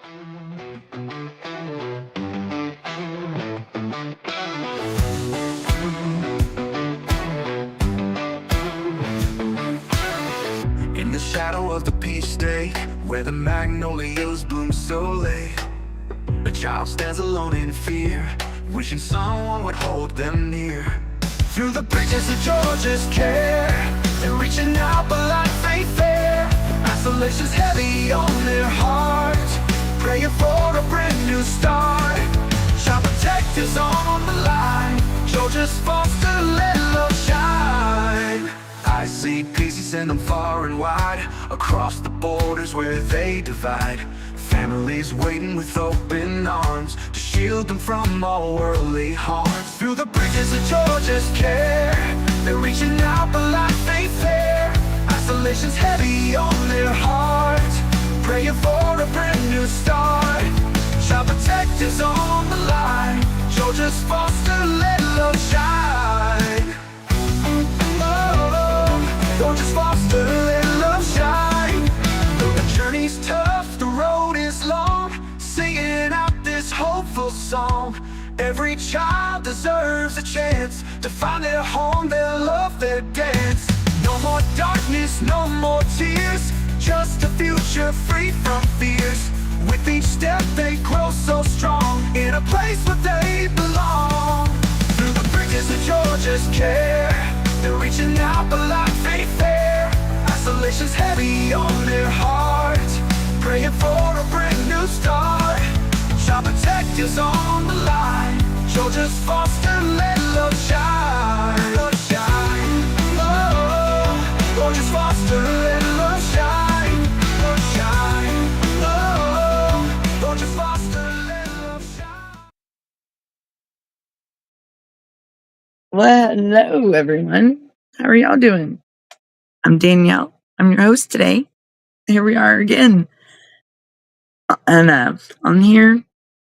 In the shadow of the peach day, where the magnolias bloom so late, a child stands alone in fear, wishing someone would hold them near. Through the bridges of Georgia's care, they're reaching out but like faith there. Isolation's heavy on their hearts, praying for a brand new start. Child protectives on the line, Georgia's foster, let love shine. I see peace, he send them far and wide, across the borders where they divide. Families waiting with open arms to shield them from all worldly harms. Through the bridges of Georgia's care, they're reaching out but like faith there. Isolation's heavy on their hearts, praying for a brand new start. Child protectives on the line, Georgia's foster, let love shine. Georgia's foster, let love shine. Though the journey's tough, the road is long, singing out this hopeful song. Every child deserves a chance to find their home, their love, their dance. No more darkness, no more tears, just a future free from fears. With each step they grow so strong, in a place where they belong. Through the bridges of Georgia's care, they're reaching out but like faith there. Isolation's heavy on their hearts, praying for a brand new start. Child protectives on the line, Georgia's foster, let love shine. Love shine. Oh, Georgia's foster, let love shine. Love shine. Oh, Georgia's foster, let love shine. Well, hello everyone. How are y'all doing? I'm Danielle. I'm your host today. Here we are again. And I'm here.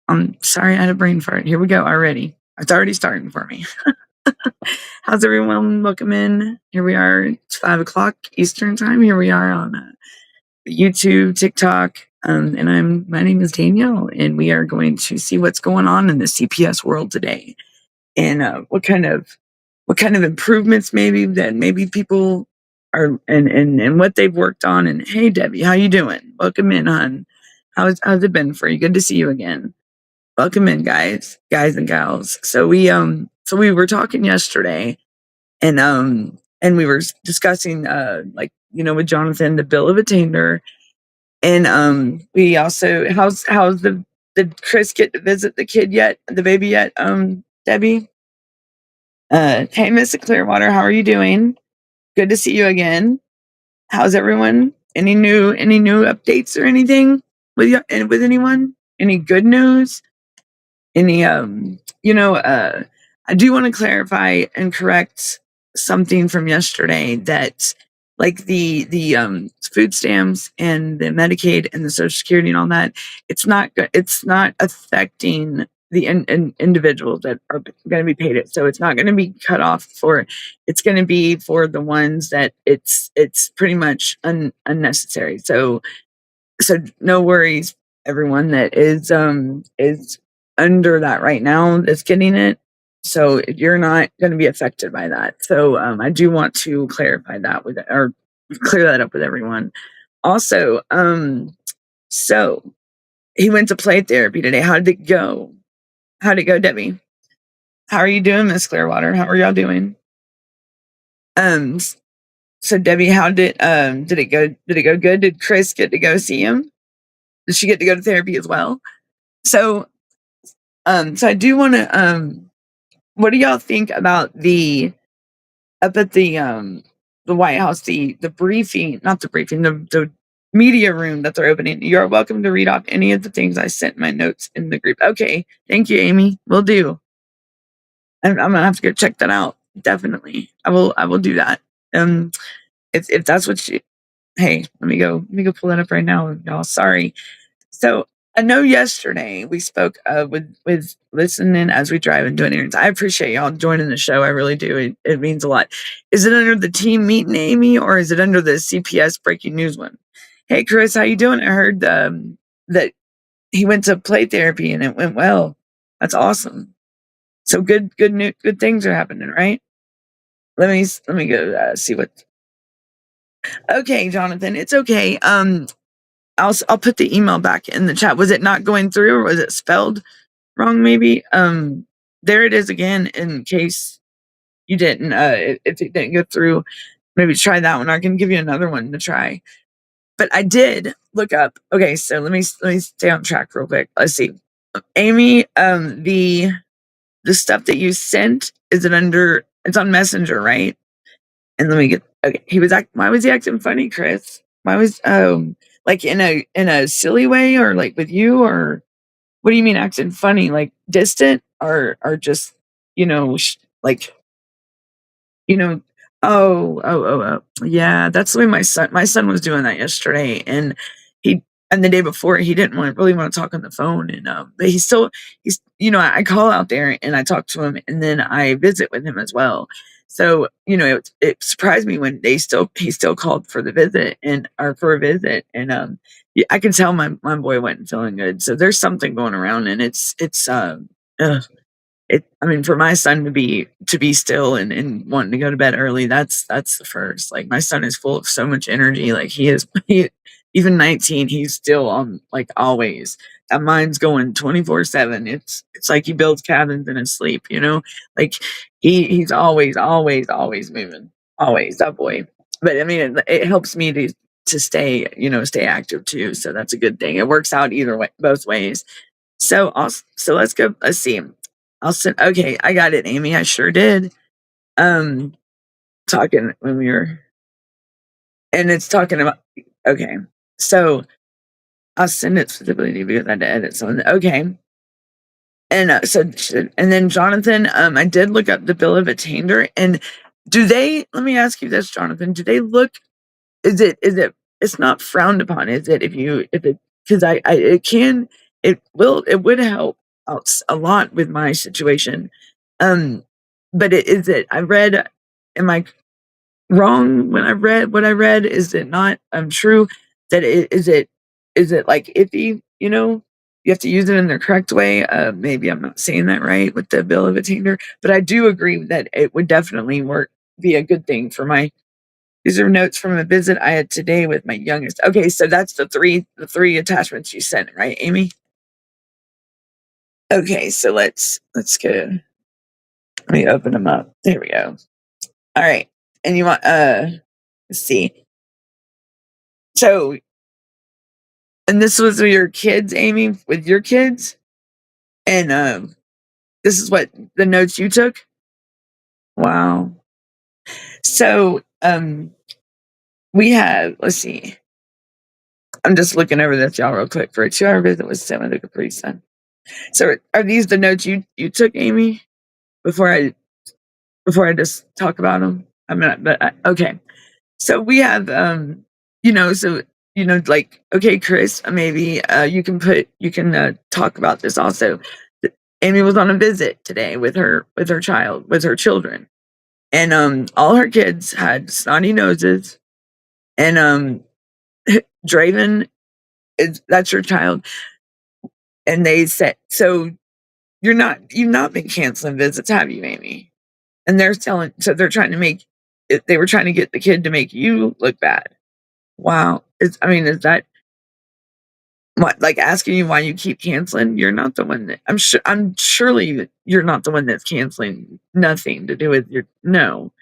I'm sorry I had a brain fart. Here we go already. It's already starting for me. How's everyone? Welcome in. Here we are. It's 5 o'clock Eastern time. Here we are on YouTube, TikTok. And my name is Danielle, and we are going to see what's going on in the CPS world today. And what kind of improvements maybe people are and what they've worked on. And hey Debbie, how you doing? Welcome in, hon. How's it been for you? Good to see you again. Welcome in, guys and gals. So we were talking yesterday, and we were discussing with Jonathan the bill of attainder. And we also did Chris get to visit the baby yet, Debbie? Hey, Miss Clearwater, how are you doing? Good to see you again. How's everyone? Any new updates or anything with anyone? Any good news? Any I do want to clarify and correct something from yesterday, that like the food stamps and the Medicaid and the Social Security and all that, it's not affecting the individuals that are going to be paid it. So it's not going to be cut off for. It's going to be for the ones that it's pretty much unnecessary. So no worries, everyone that is under that right now that's getting it. So you're not going to be affected by that. So I do want to clarify that or clear that up with everyone. Also, so he went to play therapy today. How did it go? How'd it go, Debbie? How are you doing, Miss Clearwater? How are y'all doing? So Debbie, how did it go? Did it go good? Did Chris get to go see him? Did she get to go to therapy as well? So I do want to what do y'all think about up at the White House, the briefing, not the briefing, the media room that they're opening? You're welcome to read off any of the things I sent in my notes in the group. Okay, thank you, Amy. Will do. I'm gonna have to go check that out. Definitely, I will do that. If that's what you. Hey, let me go pull that up right now, y'all. Sorry. So I know yesterday we spoke with listening as we drive and doing errands. I appreciate y'all joining the show. I really do. It means a lot. Is it under the team meeting, Amy, or is it under the CPS breaking news one? Hey, Chris, how you doing? I heard that he went to play therapy and it went well. That's awesome. So good things are happening, right? Let me go see what. Okay, Jonathan, it's okay. I'll put the email back in the chat. Was it not going through, or was it spelled wrong? Maybe. There it is again. In case you didn't, if it didn't go through, maybe try that one. I can give you another one to try. But I did look up. Okay, so let me stay on track real quick. Let's see, Amy. The stuff that you sent, is it under? It's on Messenger, right? And let me get. Okay, why was he acting funny, Chris? Why was like in a silly way, or like with you, or what do you mean acting funny? Like distant, or just like you know yeah, that's the way my son was doing that yesterday. And he and the day before, he didn't really want to talk on the phone. And but he's I call out there and I talk to him, and then I visit with him as well. So it surprised me when he still called for the visit, and or for a visit. And yeah, I can tell my boy wasn't feeling good. So there's something going around, and it's ugh. I mean, for my son to be still and wanting to go to bed early, that's the first. Like, my son is full of so much energy. Like, even 19, he's still on, like, always. That mind's going 24/7. It's like he builds cabins in his sleep, Like, he's always moving. Always, that boy. But I mean, it helps me to stay active too. So that's a good thing. It works out either way, both ways. So let's go. Let's see. I'll send. Okay, I got it, Amy. I sure did. Um, Talking when we were, and it's talking about. Okay, so I'll send it specifically to you because I had to edit something. Okay, and and then Jonathan, I did look up the bill of attainder, and do they? Let me ask you this, Jonathan. Do they look? It's not frowned upon, is it? If it because I it can it would help out a lot with my situation. Um, but is it? I read. Am I wrong when I read what I read? Is it not true that is it like iffy? You have to use it in the correct way. Maybe I'm not saying that right with the bill of attainder, but I do agree that it would definitely be a good thing for my. These are notes from a visit I had today with my youngest. Okay, so that's the three attachments you sent, right, Amy? Okay, so let's go. Let me open them up. There we go. All right. And you want let's see. So, and this was with your kids, Amy, with your kids? And this is what the notes you took? Wow. So, we have, let's see. I'm just looking over this, y'all, real quick. For a 2-hour visit with Sam and the Capri Sun. So, are these the notes you took, Amy? Before I just talk about them, okay. So we have like, okay, Chris, maybe you can talk about this also. Amy was on a visit today with her children, and all her kids had snotty noses, and Draven that's your child, and they said so. You've not been canceling visits, have you, Amy? And they're trying to they were trying to get the kid to make you look bad. Wow. Is that what, like, asking you why you keep canceling? You're not the one that I'm surely you're not the one that's canceling. Nothing to do with no.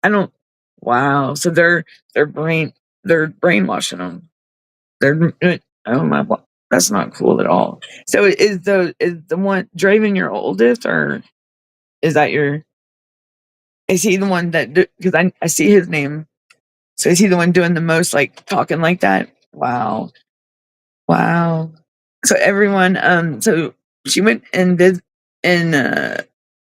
I don't. Wow. So they're brainwashing them. They're oh my, that's not cool at all. So is the one Draven your oldest, or is that is he the one that, because I see his name. So is he the one doing the most, like, talking like that? Wow. Wow. So everyone, so she went and did, and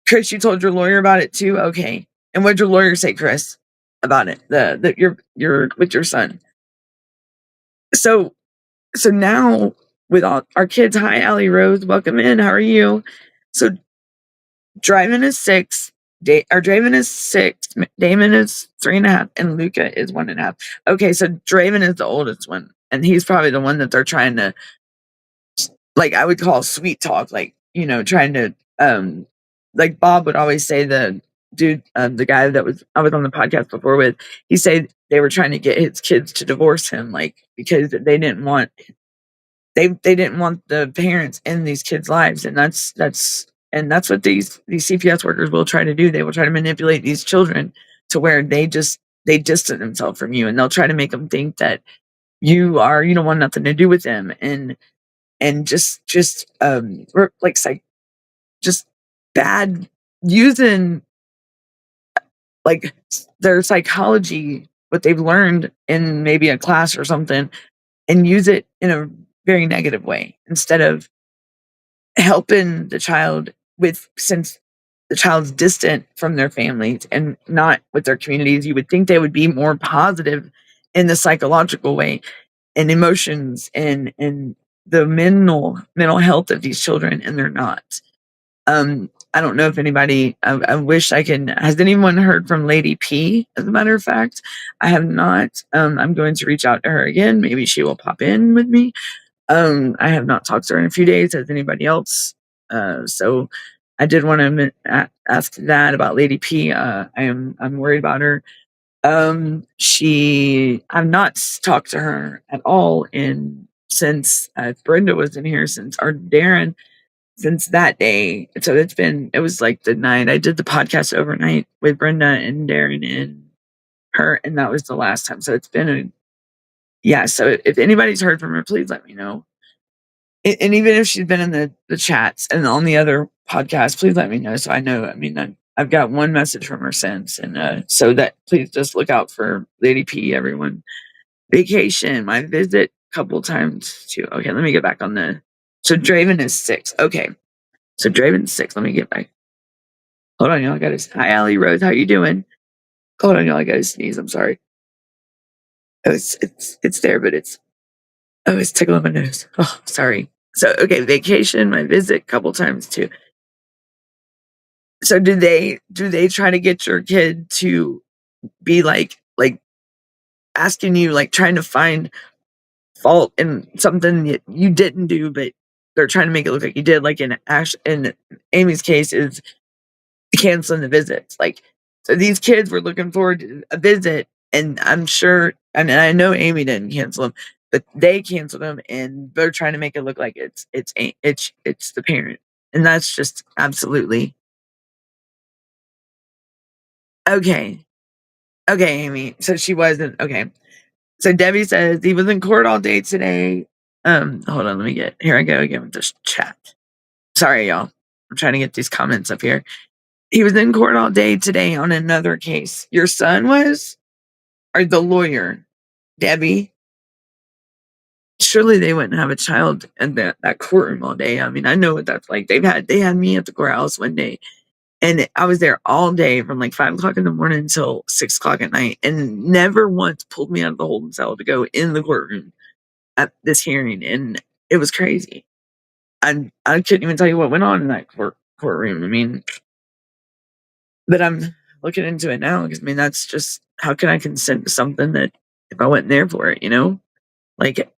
Chris, you told your lawyer about it too? Okay. And what'd your lawyer say, Chris, about it? Your with your son. So now with all our kids, hi Allie Rose, welcome in. How are you? So Draven is 6. Draven is 6. Damon is 3.5, and Luca is 1.5. Okay, so Draven is the oldest one, and he's probably the one that they're trying to like I would call sweet talk, like, trying to, like Bob would always say, the dude, the guy that I was on the podcast before with, he said they were trying to get his kids to divorce him, like, because they didn't want the parents in these kids' lives. And that's what these CPS workers will try to do. They will try to manipulate these children to where they distance themselves from you, and they'll try to make them think that you don't want nothing to do with them, and like just bad, using like their psychology, what they've learned in maybe a class or something, and use it in a very negative way, instead of helping the child, since the child's distant from their families and not with their communities. You would think they would be more positive in the psychological way, and emotions, and the mental health of these children, and they're not. I don't know if anybody, I wish I can, has anyone heard from Lady P? As a matter of fact, I have not. I'm going to reach out to her again. Maybe she will pop in with me. I have not talked to her in a few days. Has anybody else? So I did want to ask that about Lady P. I'm worried about her. I've not talked to her at all since Brenda was in here, or Darren, since that day. So it was like the night I did the podcast overnight with Brenda and Darren and her, and that was the last time. So it's been yeah. So if anybody's heard from her, please let me know. And even if she's been in the chats and on the other podcast, please let me know, so I know. I mean, I've got one message from her since, and so that, please just look out for Lady P, everyone. Vacation, my visit couple times too. Okay, let me get back on so Draven is 6. Okay, so Draven's 6. Let me get back. Hold on, y'all. Hi, Allie Rose. How you doing? Hold on, y'all. I gotta sneeze. I'm sorry. Oh, it's there, but it's tickling my nose. Oh, sorry. So, okay, vacation, my visit couple times too. So do they try to get your kid to be like asking you, like trying to find fault in something that you didn't do, but they're trying to make it look like you did, like in Amy's case is canceling the visits. Like, so these kids were looking forward to a visit, and I'm sure, and I know Amy didn't cancel them, but they canceled them, and they're trying to make it look like it's the parent, and that's just absolutely okay. Okay, Amy. So she wasn't okay. So Debbie says he was in court all day today. Hold on, here I go again with this chat. Sorry, y'all. I'm trying to get these comments up here. He was in court all day today on another case. Your son was? Or the lawyer? Debbie? Surely they wouldn't have a child in that courtroom all day. I mean, I know what that's like. They had me at the courthouse one day, and I was there all day from like 5 o'clock in the morning until 6 o'clock at night, and never once pulled me out of the holding cell to go in the courtroom at this hearing. And it was crazy. I couldn't even tell you what went on in that courtroom. I mean, but I'm looking into it now, because I mean, that's just, how can I consent to something that, if I wasn't there for it? Like,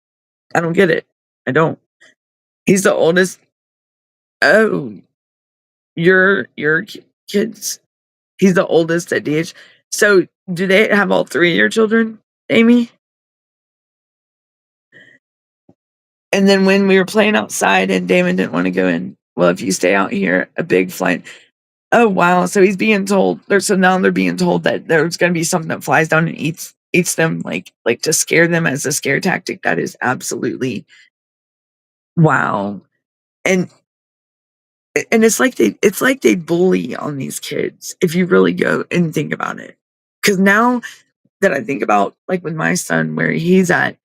I don't get it. I don't. He's the oldest. Oh, your kids. He's the oldest at DH. So do they have all 3 of your children, Amy? And then when we were playing outside and Damon didn't want to go in, well, if you stay out here, a big flight. Oh wow! So he's being told. So now they're being told that there's going to be something that flies down and eats them, like to scare them as a scare tactic. That is absolutely wow. And it's like they bully on these kids, if you really go and think about it. Because now that I think about, like with my son, where he's at,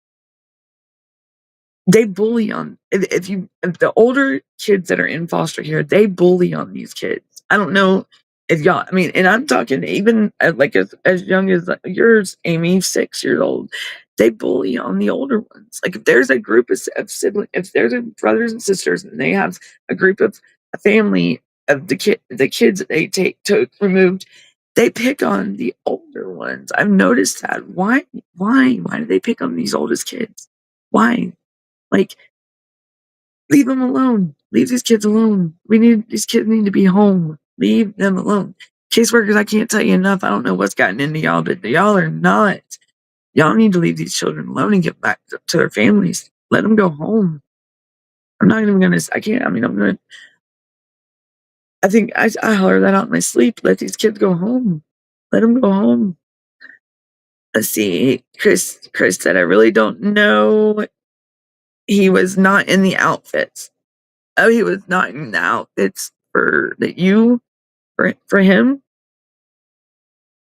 they bully on, if the older kids that are in foster care, they bully on these kids. I don't know if y'all, I mean, and I'm talking even like as young as yours, Amy, 6 years old. They bully on the older ones. Like, if there's a group of siblings, if there's brothers and sisters, and they have a group of a family of the kids that they took removed, they pick on the older ones. I've noticed that. Why do they pick on these oldest kids? Why? Like, Leave them alone. Leave these kids alone. These kids need to be home. Leave them alone. Caseworkers, I can't tell you enough. I don't know what's gotten into y'all, but y'all are not. Y'all need to leave these children alone and get back to their families. Let them go home. I'm not even gonna. I can't. I mean, I'm gonna. I think I holler that out in my sleep. Let these kids go home. Let them go home. Let's see. Chris said, I really don't know. He was not in the outfits. Oh, he was not in the outfits for him.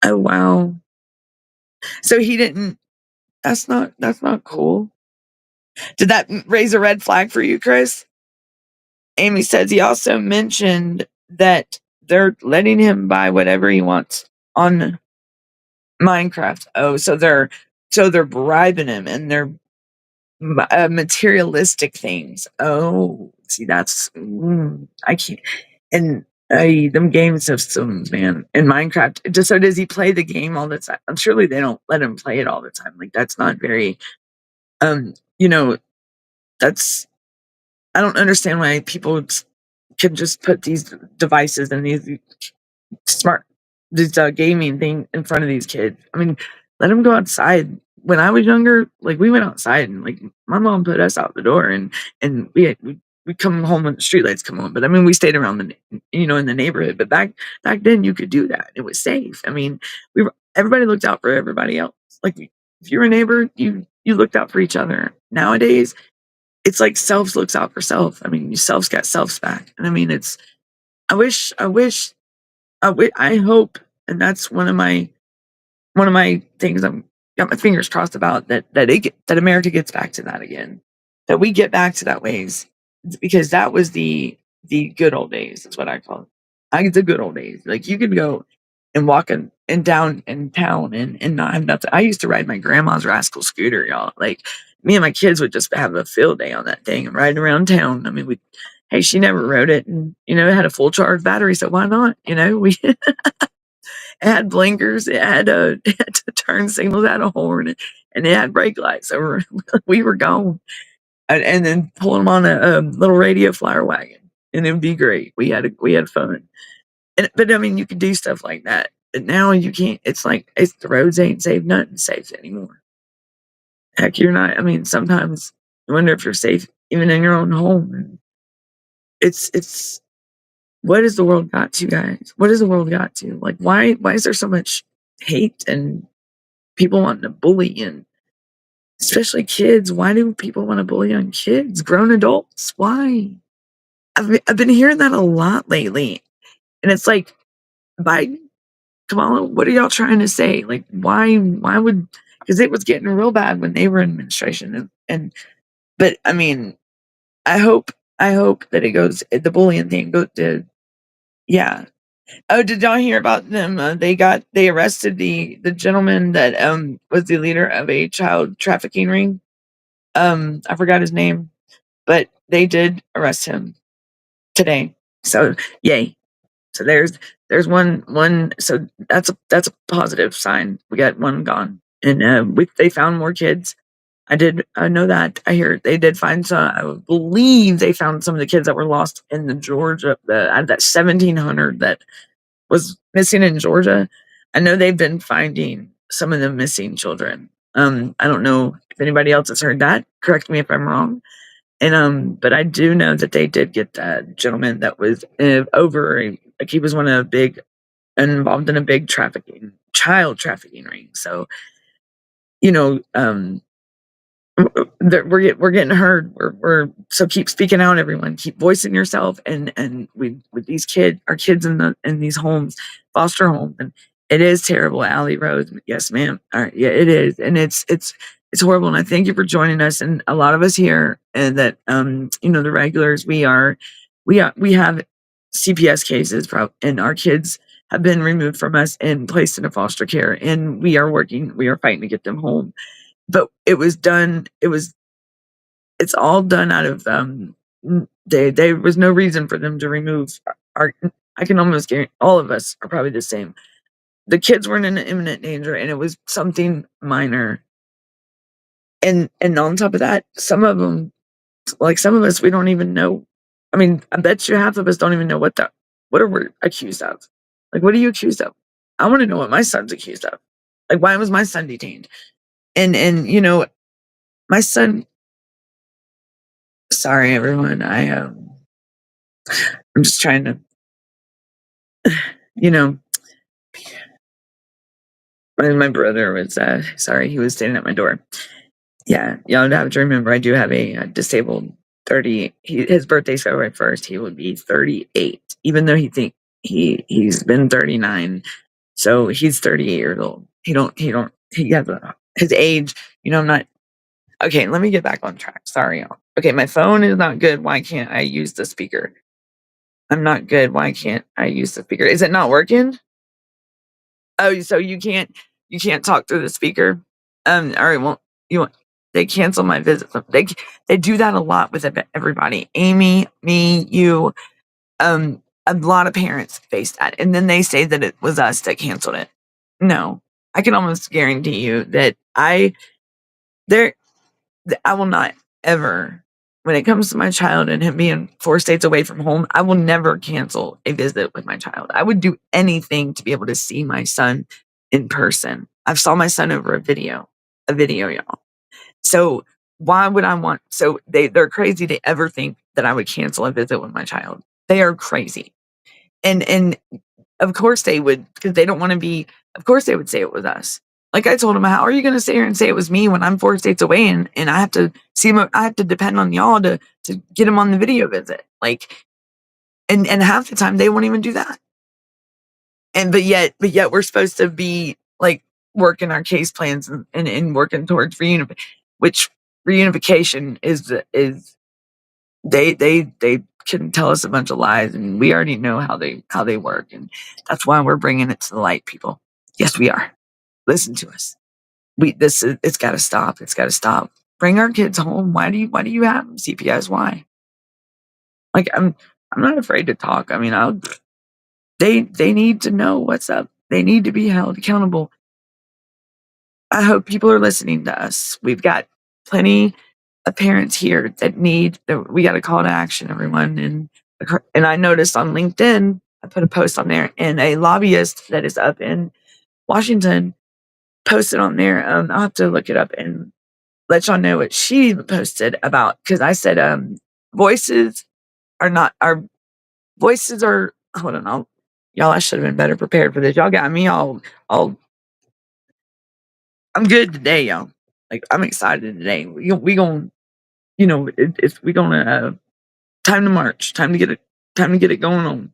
Oh wow. So he didn't. That's not cool. Did that raise a red flag for you, Chris? Amy says he also mentioned that they're letting him buy whatever he wants on Minecraft. Oh, so they're bribing him, and they're materialistic things. Oh, see, that's I can't. And them game systems, man, in Minecraft. Just so does he play the game all the time? Surely they don't let him play it all the time. Like that's not very. You know, that's I don't understand why people can just put these devices and these smart this gaming thing in front of these kids. I mean, let them go outside. When I was younger, like we went outside and like my mom put us out the door and we come home when the streetlights come on. But I mean, we stayed around in the neighborhood. But back then, you could do that. It was safe. I mean, everybody looked out for everybody else. Like if you were a neighbor, you looked out for each other. Nowadays, it's like self looks out for self. I mean, you self's got self's back. And I mean, it's I hope, and that's one of my things I'm got my fingers crossed about that America gets back to that again, that we get back to that ways, because that was the good old days. Is what I call it. The good old days. Like you could go and walk and down in town and not have nothing. I used to ride my grandma's rascal scooter, y'all. Like me and my kids would just have a field day on that thing and ride around town. I mean, hey, she never rode it, and it had a full charge battery, so why not? We it had blinkers, it had turn signals, it had a horn, and it had brake lights. So we were gone, and then pulling them on a little radio flyer wagon, and it would be great. We had fun, but I mean, you could do stuff like that. But now you can't. It's like the roads ain't safe, nothing safe anymore. Heck, you're not. I mean, sometimes you wonder if you're safe even in your own home. And it's what has the world got to, guys? What has the world got to? Like, why is there so much hate and people wanting to bully, and especially kids? Why do people want to bully on kids, grown adults? Why? I've been hearing that a lot lately, and it's like, Biden, Kamala, what are y'all trying to say? Like, why would? Because it was getting real bad when they were in administration, but I mean, I hope that it goes the bullying thing goes to yeah. Oh, did y'all hear about them? They arrested the gentleman that was the leader of a child trafficking ring. I forgot his name, but they did arrest him today. So yay! So there's one. So that's a positive sign. We got one gone, and they found more kids. I know that. I hear they did find some. I believe they found some of the kids that were lost in the Georgia, out of that 1,700 that was missing in Georgia. I know they've been finding some of the missing children. I don't know if anybody else has heard that. Correct me if I'm wrong. And but I do know that they did get that gentleman that was like he was one of the big involved in a big child trafficking ring. So you know, we're getting heard. We're so keep speaking out, everyone. Keep voicing yourself, and with these our kids in these homes, foster homes, and it is terrible. Alley Rose, yes, ma'am. All right, yeah, it is, and it's horrible. And I thank you for joining us. And a lot of us here, and that the regulars, we have CPS cases, and our kids have been removed from us and placed into foster care, and we are fighting to get them home. But it's all done out of there was no reason for them to remove our I can almost guarantee all of us are probably the same. The kids weren't in imminent danger, and it was something minor. And on top of that, some of them like some of us, we don't even know. I mean, I bet you half of us don't even know what are we accused of? Like, what are you accused of? I want to know what my son's accused of. Like, why was my son detained? And my son. Sorry, everyone. I'm just trying to, you know, my brother was sorry, he was standing at my door. Yeah, y'all have to remember I do have a disabled 30. His birthday's February 1st. He would be 38, even though he's been 39. So he's 38 years old. He has his age. I'm not okay. Let me get back on track. Sorry, y'all. Okay, my phone is not good. Why can't I use the speaker? I'm not good. Why can't I use the speaker? Is it not working? Oh, so you can't talk through the speaker? All right. Well, they cancel my visit. They do that a lot with everybody. Amy, me, you. A lot of parents face that, and then they say that it was us that canceled it. No, I can almost guarantee you that there I will not ever, when it comes to my child and him being 4 states away from home, I will never cancel a visit with my child. I would do anything to be able to see my son in person. I've saw my son over a video, y'all. So why would I want? So they're crazy to ever think that I would cancel a visit with my child. They are crazy, and of course they would, because they don't want to be. Of course they would say it was us. Like I told him, how are you going to sit here and say it was me when I'm 4 states away and I have to see him? I have to depend on y'all to get him on the video visit. Like, and half the time they won't even do that. And but yet we're supposed to be like working our case plans and working towards which reunification is they can tell us a bunch of lies, and we already know how they work, and that's why we're bringing it to the light, people. Yes, we are. Listen to us. It's got to stop. It's got to stop. Bring our kids home. Why do you have them? CPS? Why? Like I'm not afraid to talk. I mean, they need to know what's up. They need to be held accountable. I hope people are listening to us. We've got plenty of parents here that we got a call to action, everyone. And I noticed on LinkedIn, I put a post on there, and a lobbyist that is up in Washington posted on there. I'll have to look it up and let y'all know what she posted about, because I said voices are not our voices are. Hold on, y'all. I should have been better prepared for this. Y'all got me all. I'm good today, y'all. Like I'm excited today. We going it's we gonna time to march. Time to get it going on.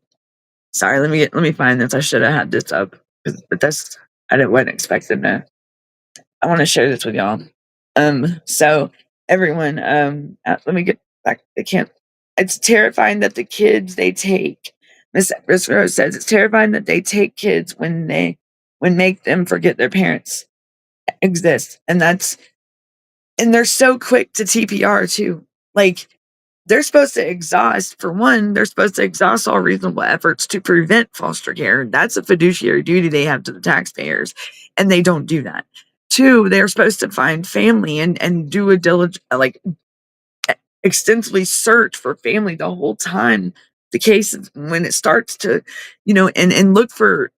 Sorry, let me find this. I should have had this up, but wasn't expecting that. I want to share this with y'all. So everyone, let me get back. They can't. It's terrifying that the kids they take. Miss Rose says it's terrifying that they take kids when make them forget their parents exist, and they're so quick to TPR too. Like they're supposed to exhaust. For one, they're supposed to exhaust all reasonable efforts to prevent foster care. That's a fiduciary duty they have to the taxpayers, and they don't do that. Two, they're supposed to find family and do a diligent, like extensively search for family the whole time. The case when it starts to, and look for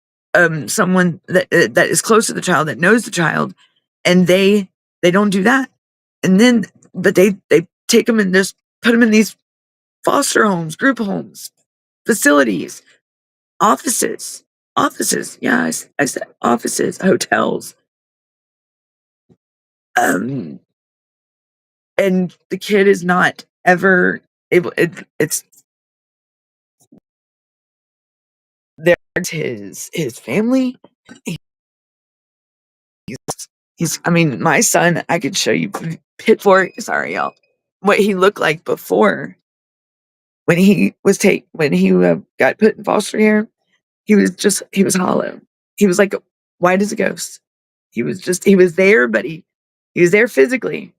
someone that is close to the child, that knows the child, and they don't do that. And then, but they take them and just put them in these foster homes, group homes, facilities, offices. Yeah, I said offices, hotels. And the kid is not ever able. It's there's his family. He's. I mean, my son. I could show you Sorry, y'all. What he looked like before when he got put in foster care. He was hollow. He was like white as a ghost. He was there, but he was there physically,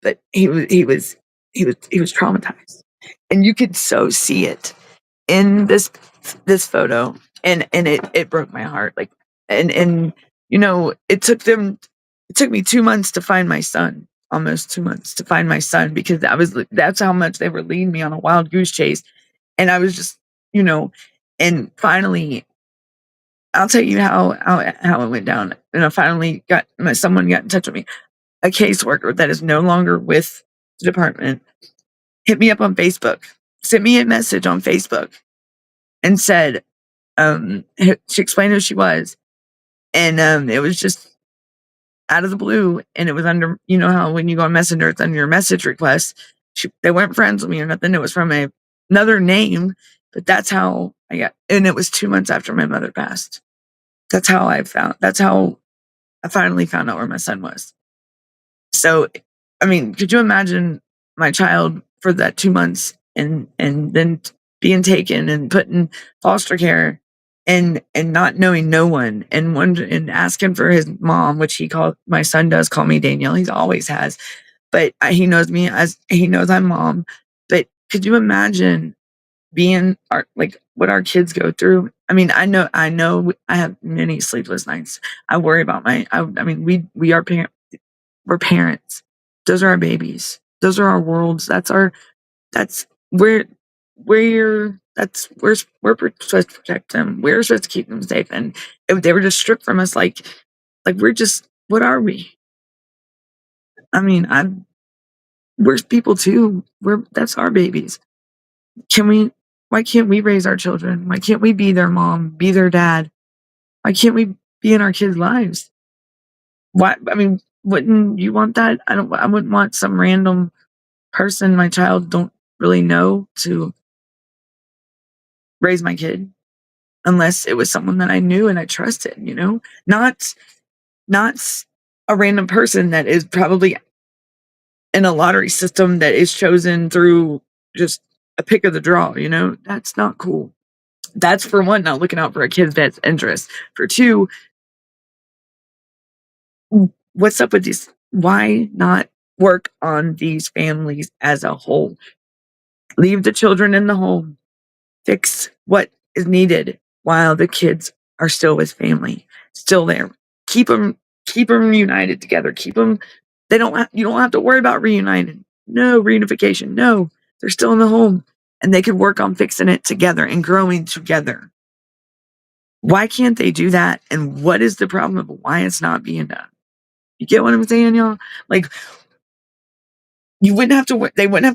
but he was traumatized. And you could so see it in this photo, and it broke my heart. Like and it took me 2 months to find my son. almost 2 months to find my son, because that's how much they were leading me on a wild goose chase. And I was just, you know, and finally, I'll tell you how it went down. And I finally someone got in touch with me, a caseworker that is no longer with the department, hit me up on Facebook, sent me a message on Facebook, and said, she explained who she was, and it was just out of the blue, and it was under, you know how when you go on Messenger, it's under your message request. They weren't friends with me or nothing. It was from another name, but that's how I got, and it was 2 months after my mother passed. That's how I finally found out where my son was. So, I mean, could you imagine my child for that 2 months, and then being taken and put in foster care, and not knowing no one, and asking for his mom, which my son does call me Danielle. He's always has, but he knows me as, he knows I'm mom. But could you imagine being what our kids go through? I mean, I know I have many sleepless nights. I worry about I mean, we are we're parents. Those are our babies. Those are our worlds. That's we're supposed to protect them. We're supposed to keep them safe. And if they were just stripped from us, we're just, what are we? I mean, we're people too. That's our babies. Why can't we raise our children? Why can't we be their mom, be their dad? Why can't we be in our kids' lives? Why? I mean, wouldn't you want that? I wouldn't want some random person my child don't really know to raise my kid, unless it was someone that I knew and I trusted, not a random person that is probably in a lottery system that is chosen through just a pick of the draw. That's not cool. That's, for one, not looking out for a kid's best interest. For two, what's up with these? Why not work on these families as a whole? Leave the children in the home. Fix what is needed while the kids are still with family, still there. Keep them united together. Keep them. You don't have to worry about reuniting. No reunification. No, they're still in the home, and they can work on fixing it together and growing together. Why can't they do that? And what is the problem of why it's not being done? You get what I'm saying, y'all? Like, they wouldn't have to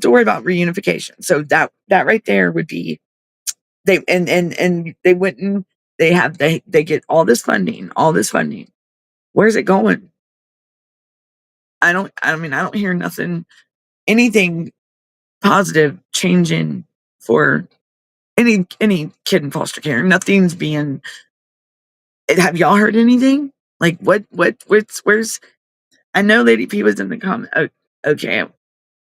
worry about reunification. So that right there would be, they wouldn't, they get all this funding. Where's it going? I don't hear anything positive changing for any kid in foster care. Nothing's being, have y'all heard anything? Like, where's, I know Lady P was in the comment. Oh, okay.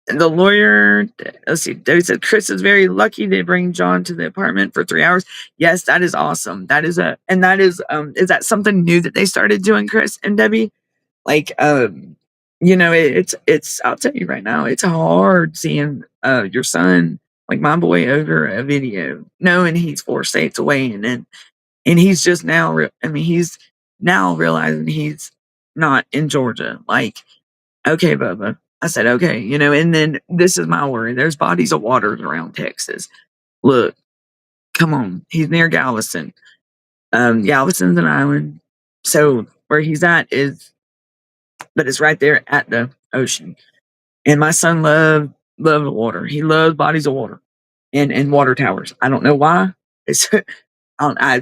And the lawyer, let's see, Debbie said, Chris is very lucky they bring John to the apartment for 3 hours. Yes, that is awesome. Is that something new that they started doing, Chris and Debbie? Like, it's, I'll tell you right now, it's hard seeing your son, like my boy, over a video, knowing he's 4 states away, and he's just now, he's now realizing he's not in Georgia. Like, okay, Bubba. I said, okay, and then this is my worry. There's bodies of water around Texas. Look, come on. He's near Galveston. Galveston's an island. So where he's at but it's right there at the ocean. And my son loved the water. He loves bodies of water and water towers. I don't know why. It's, I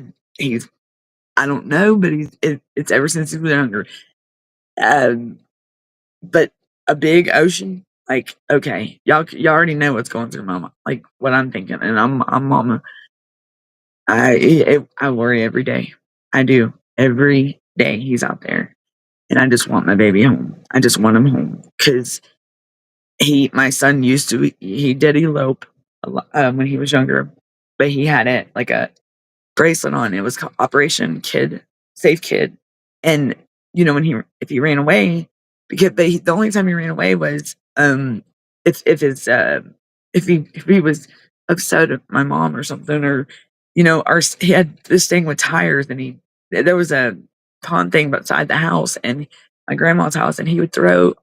don't know, but it's ever since he was younger. But a big ocean, like, okay, y'all already know what's going through my mind, like what I'm thinking, and I'm mama. I worry every day. I do every day. He's out there, and I just want my baby home. I just want him home, because my son he did elope a lot, when he was younger, but he had it like a bracelet on. It was called Operation Kid, Safe Kid. And if he ran away, the only time he ran away was if he was upset at my mom or something, or he had this thing with tires, and there was a pond thing beside the house, and my grandma's house, and he would throw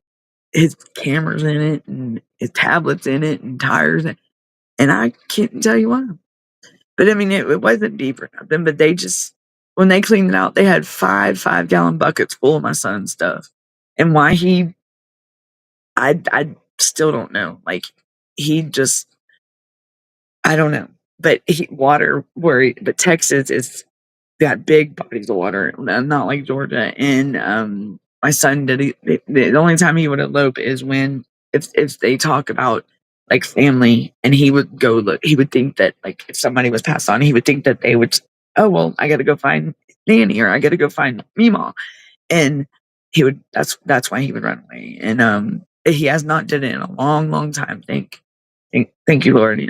his cameras in it and his tablets in it and tires. And I can't tell you why. But I mean, it wasn't deep or nothing, but they just, when they cleaned it out, they had 5 5-gallon buckets full of my son's stuff. And why I still don't know. Like, he just, I don't know. But water, but Texas is got big bodies of water, not like Georgia. And my son the only time he would elope is when if they talk about like family, and he would go look. He would think that like if somebody was passed on, he would think that they would. Oh well, I got to go find Nanny, or I got to go find Mima, and he would. That's why he would run away. And he has not done it in a long, long time. Thank you, Lord.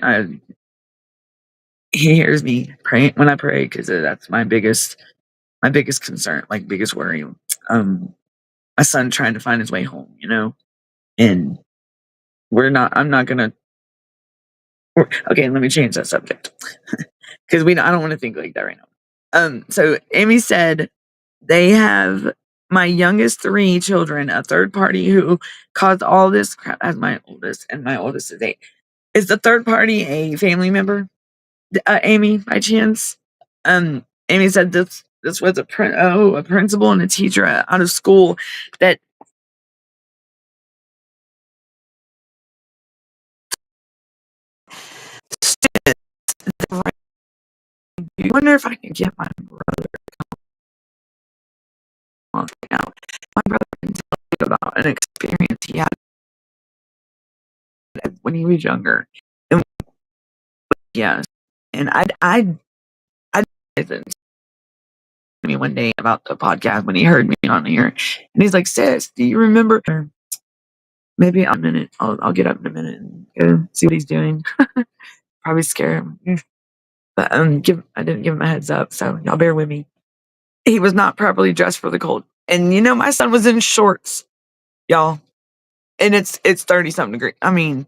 He hears me praying when I pray, because that's my biggest concern, like biggest worry. My son trying to find his way home, and I'm not gonna. Okay, let me change that subject because I don't want to think like that right now. So Amy said they have my youngest 3 children, a third party who caused all this crap as my oldest, and my oldest is 8. Is the third party a family member? Amy, by chance? Amy said this was a principal and a teacher out of school that stood right. I wonder if I can get my brother on now. My brother can tell you about an experience he had when he was younger. And yes, and I to me one day about the podcast when he heard me on here, and he's like, "Sis, do you remember?" Maybe a minute. I'll get up in a minute and go see what he's doing. Probably scare him. But I didn't give him a heads up, so y'all bear with me. He was not properly dressed for the cold. And my son was in shorts, y'all. And it's 30 something degrees. I mean,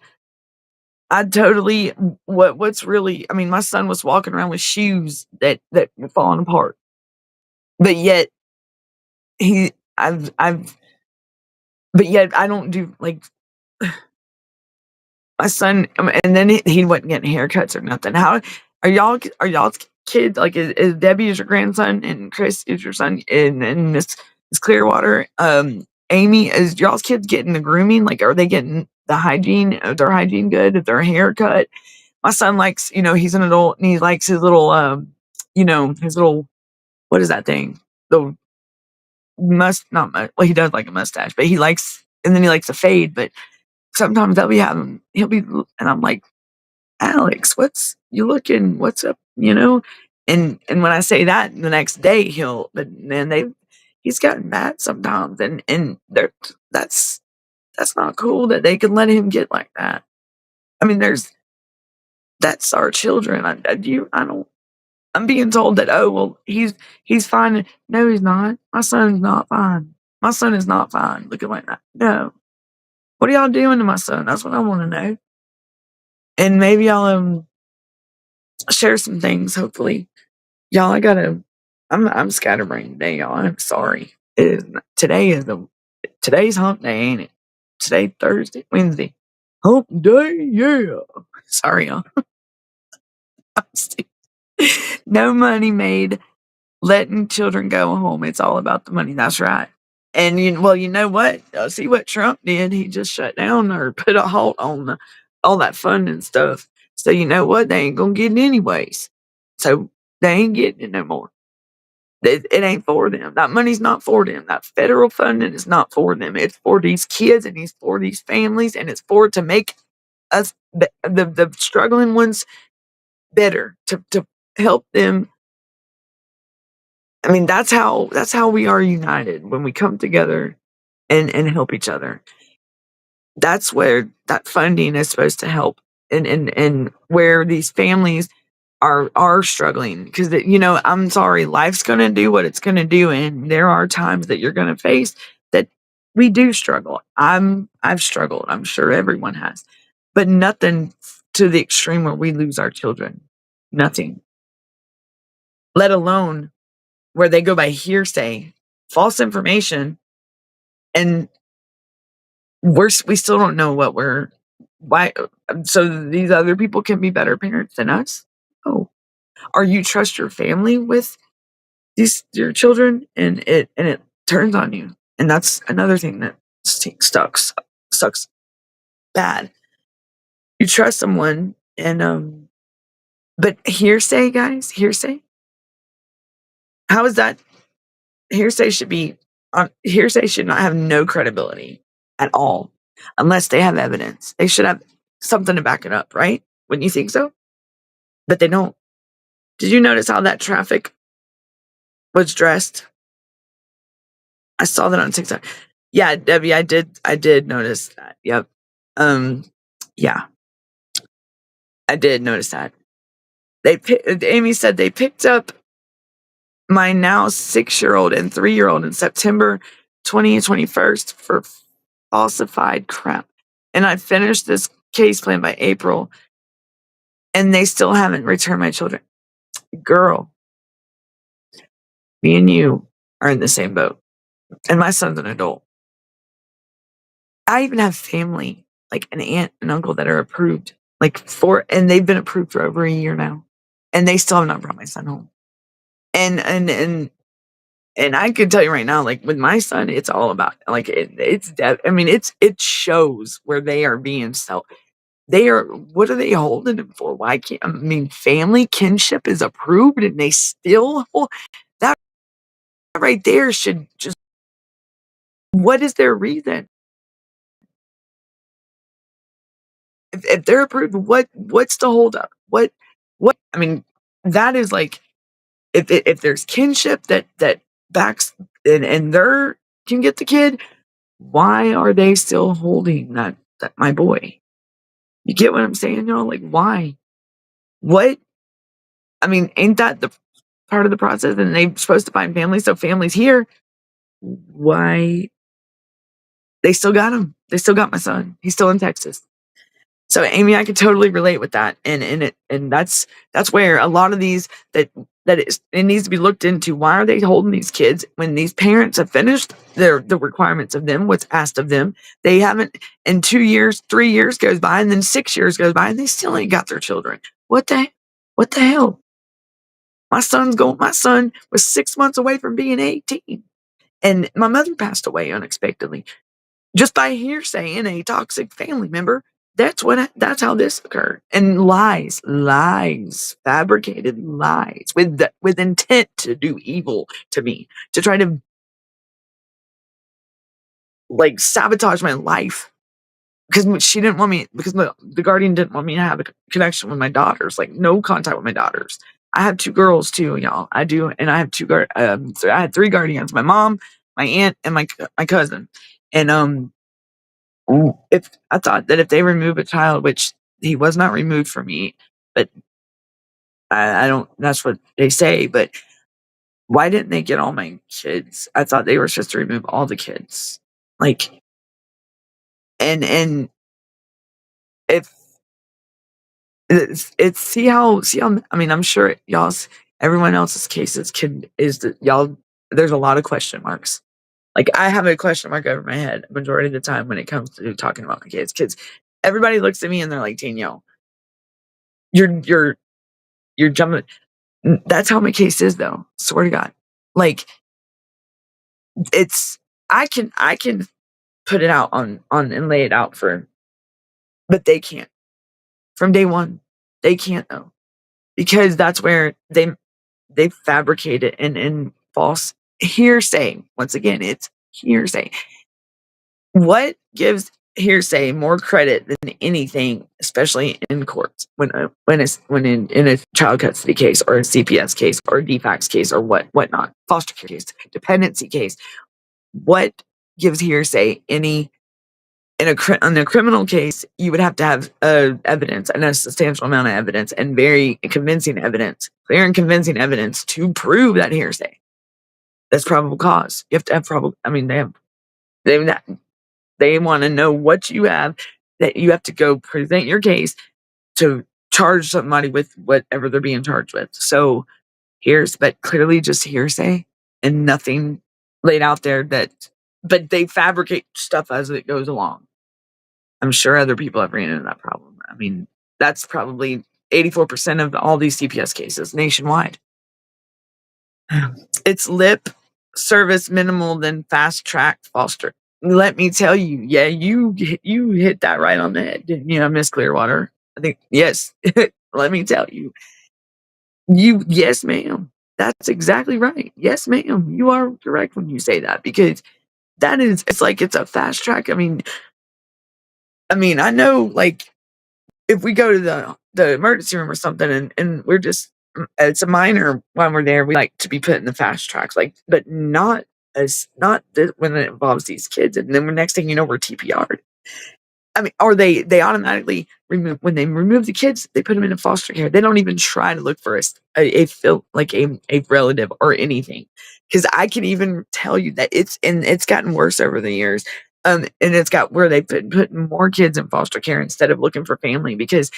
I totally what's really, I mean, my son was walking around with shoes that were falling apart. But yet he I've but yet I don't do like my son, and then he wasn't getting haircuts or nothing. How are y'all's kids, like, is Debbie is your grandson and Chris is your son, and Miss Clearwater? Amy, is y'all's kids getting the grooming? Like, are they getting the hygiene? Is their hygiene good? Is their haircut? My son likes, he's an adult and he likes his little his little, what is that thing? The not much. Well, he does like a mustache, but he likes, and then he likes a fade, but sometimes he'll be, and I'm like, Alex, what's you looking? What's up? And when I say that, the next day but man, he's gotten mad sometimes, and that's not cool that they can let him get like that. I mean, that's our children. I don't. I'm being told that, oh well, he's fine. No, he's not. My son's not fine. My son is not fine. Looking like that. No. What are y'all doing to my son? That's what I want to know. And maybe I'll share some things. Hopefully, y'all. I'm scatterbrained today, y'all. I'm sorry. Today's hump day, ain't it? Today Thursday, Wednesday, hump day. Yeah. Sorry, y'all. No money made letting children go home. It's all about the money. That's right. And you know what? See what Trump did? He just shut down or put a halt on all that funding stuff. So you know what? They ain't gonna get it anyways. So they ain't getting it no more. It ain't for them. That money's not for them. That federal funding is not for them. It's for these kids and it's for these families, and it's for to make us the struggling ones better, to help them. I mean, that's how we are united, when we come together and help each other. That's where that funding is supposed to help, and where these families are struggling, because I'm sorry, life's going to do what it's going to do, and there are times that you're going to face that we do struggle. I've struggled. I'm sure everyone has, but nothing to the extreme where we lose our children. Nothing. Let alone where they go by hearsay, false information, and we still don't know why. So these other people can be better parents than us. Oh, or you trust your family with your children, and it turns on you, and that's another thing that sucks bad. You trust someone, and but hearsay, guys, hearsay. How is that? Hearsay should be hearsay should not have no credibility at all, unless they have evidence. They should have something to back it up, right? Wouldn't you think so? But they don't. Did you notice how that traffic was dressed? I saw that on TikTok. Yeah, Debbie, I did notice that. Yep. Um, yeah, I did notice that. Amy said they picked up my now 6-year-old and 3-year-old in September 2021 for falsified crap. And I finished this case plan by April, and they still haven't returned my children. Girl, me and you are in the same boat. And my son's an adult. I even have family, like an aunt and uncle that are approved, and they've been approved for over a year now. And they still have not brought my son home. And I can tell you right now, like with my son, it's all about it shows where they are being what are they holding him for? Why can't, family kinship is approved and they still hold that right there should just, what is their reason? If they're approved, what's the holdup? That is like, if there's kinship that backs and they're can get the kid, why are they still holding that my boy? You get what I'm saying, y'all? Like, why? What? Ain't that the part of the process? And they're supposed to find family, so family's here. Why? They still got him. They still got my son. He's still in Texas. So Amy, I could totally relate with that, and that's where a lot of these it needs to be looked into. Why are they holding these kids when these parents have finished the requirements of them, what's asked of them? They haven't, in 2 years, 3 years goes by, and then 6 years goes by, and they still ain't got their children. What the hell? My son was 6 months away from being 18, and my mother passed away unexpectedly just by hearsay in a toxic family member. That's how this occurred. And lies, fabricated lies with intent to do evil to me, to try to like sabotage my life, because she didn't want me, because the guardian didn't want me to have a connection with my daughters, like no contact with my daughters. I have 2 girls too, y'all. I do, and I have so I had 3 guardians: my mom, my aunt, and my cousin. And if I thought that if they remove a child, which he was not removed from me, but I don't, that's what they say, but why didn't they get all my kids? I thought they were supposed to remove all the kids. Like, and if it's see how I'm sure everyone else's cases is that y'all, there's a lot of question marks. Like, I have a question mark over my head majority of the time when it comes to talking about my kids. Everybody looks at me and they're like, Danielle, you're jumping. That's how my case is, though. Swear to God. Like, it's I can put it out on and lay it out but they can't. From day one, they can't, though, because that's where they fabricate it and false hearsay. Once again, it's hearsay. What gives hearsay more credit than anything, especially in courts, when in a child custody case or a CPS case or a DFACS case or whatnot, foster care case, dependency case? What gives hearsay any in a criminal case? You would have to have evidence, and a substantial amount of evidence, and very convincing evidence, clear and convincing evidence to prove that hearsay. That's probable cause. You have to have probable. They want to know what you have, that you have to go present your case to charge somebody with whatever they're being charged with. So but clearly just hearsay and nothing laid out there but they fabricate stuff as it goes along. I'm sure other people have ran into that problem. I mean, that's probably 84% of all these CPS cases nationwide. It's lip service minimal, then fast track foster. Let me tell you, yeah, you hit that right on the head, didn't you, Miss Clearwater? I think yes. Let me tell you, yes, ma'am. That's exactly right. Yes, ma'am. You are correct when you say that because it's like it's a fast track. I know, like, if we go to the emergency room or something and we're just it's a minor when we're there, we like to be put in the fast tracks, like, but not when it involves these kids. And then the next thing you know, we're TPR'd. Or they automatically remove when they remove the kids, they put them into foster care. They don't even try to look for a relative or anything. Because I can even tell you that it's gotten worse over the years. And it's got where they've been putting more kids in foster care instead of looking for family. Because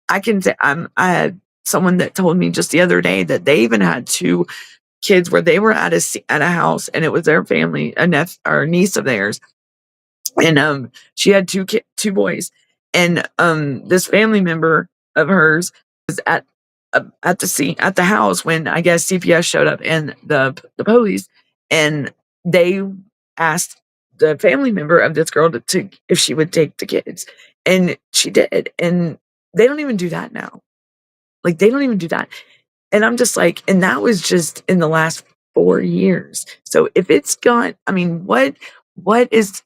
I had someone that told me just the other day that they even had two kids where they were at a house and it was their family, or a niece of theirs, and she had two boys, and this family member of hers was at the scene at the house when I guess CPS showed up and the police, and they asked the family member of this girl to if she would take the kids, and she did, and they don't even do that now. Like, they don't even do that. And I'm just like, and that was just in the last 4 years. So if it's gone, what is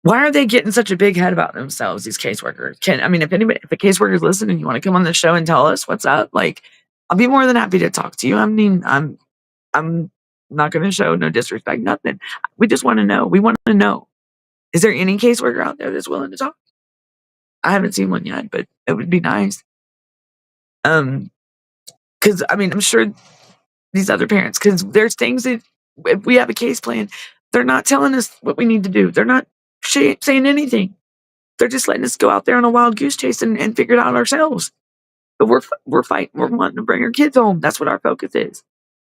why are they getting such a big head about themselves, these caseworkers? If a caseworker is listening, you want to come on the show and tell us what's up, like, I'll be more than happy to talk to you. I'm not going to show no disrespect, nothing. We just want to know. We want to know. Is there any caseworker out there that's willing to talk? I haven't seen one yet, but it would be nice. Because I'm sure these other parents, because there's things that if we have a case plan, they're not telling us what we need to do. They're not saying anything. They're just letting us go out there on a wild goose chase and figure it out ourselves. But we're fighting. We're wanting to bring our kids home. That's what our focus is.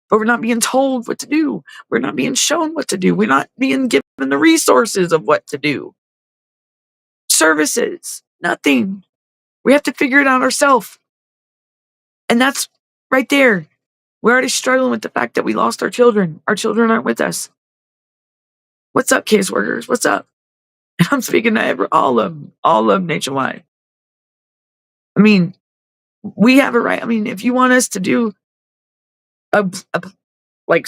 But we're not being told what to do. We're not being shown what to do. We're not being given the resources of what to do. Services, nothing. We have to figure it out ourselves. And that's right there. We're already struggling with the fact that we lost our children. Our children aren't with us. What's up, caseworkers? What's up? And I'm speaking to all of them nationwide. We have a right. If you want us to do like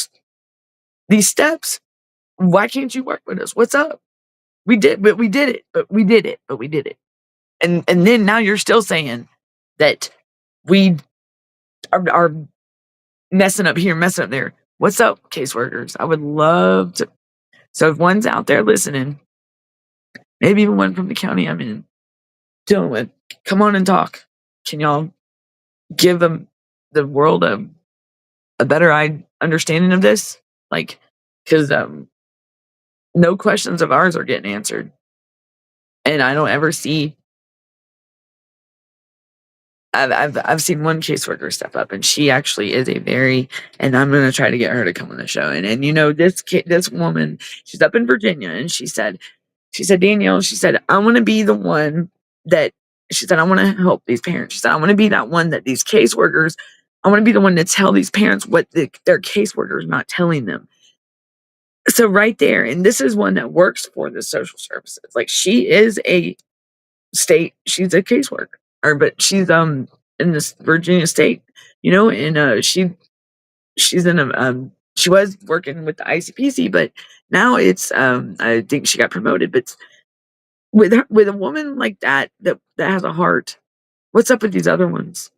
these steps, why can't you work with us? What's up? We did it. And then now you're still saying that we are messing up here, messing up there. What's up, caseworkers? I would love to. So if one's out there listening, maybe even one from the county I'm in, dealing with, come on and talk. Can y'all give them the world a better understanding of this? Like, because no questions of ours are getting answered, and I don't ever see. I've seen one caseworker step up, and she actually is and I'm gonna try to get her to come on the show. And this woman, she's up in Virginia, and she said, Danielle, she said, I want to be the one that, she said, I want to help these parents. She said, I want to be that one that these caseworkers, I want to be the one to tell these parents what their caseworker is not telling them. So right there, and this is one that works for the social services. Like, she is she's a caseworker, but she's in this Virginia state, and she's in she was working with the ICPC, but now it's I think she got promoted. But with a woman like that has a heart, what's up with these other ones?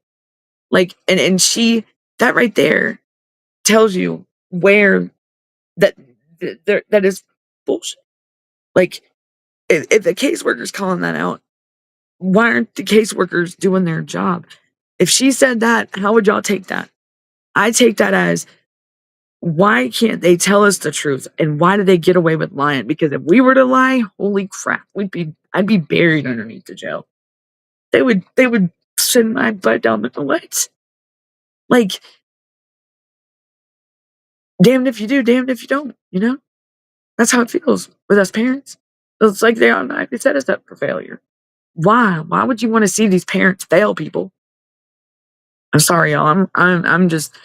Like, and she, that right there tells you where that that is bullshit. Like, if the caseworker's calling that out, why aren't the caseworkers doing their job? If she said that, how would y'all take that? I take that as, why can't they tell us the truth? And why do they get away with lying? Because if we were to lie, holy crap, I'd be buried underneath the jail. They would send my butt down the toilet. Like, damned if you do, damned if you don't, That's how it feels with us parents. It's like they automatically set us up for failure. Why? Why would you want to see these parents fail people? I'm sorry, y'all. I'm just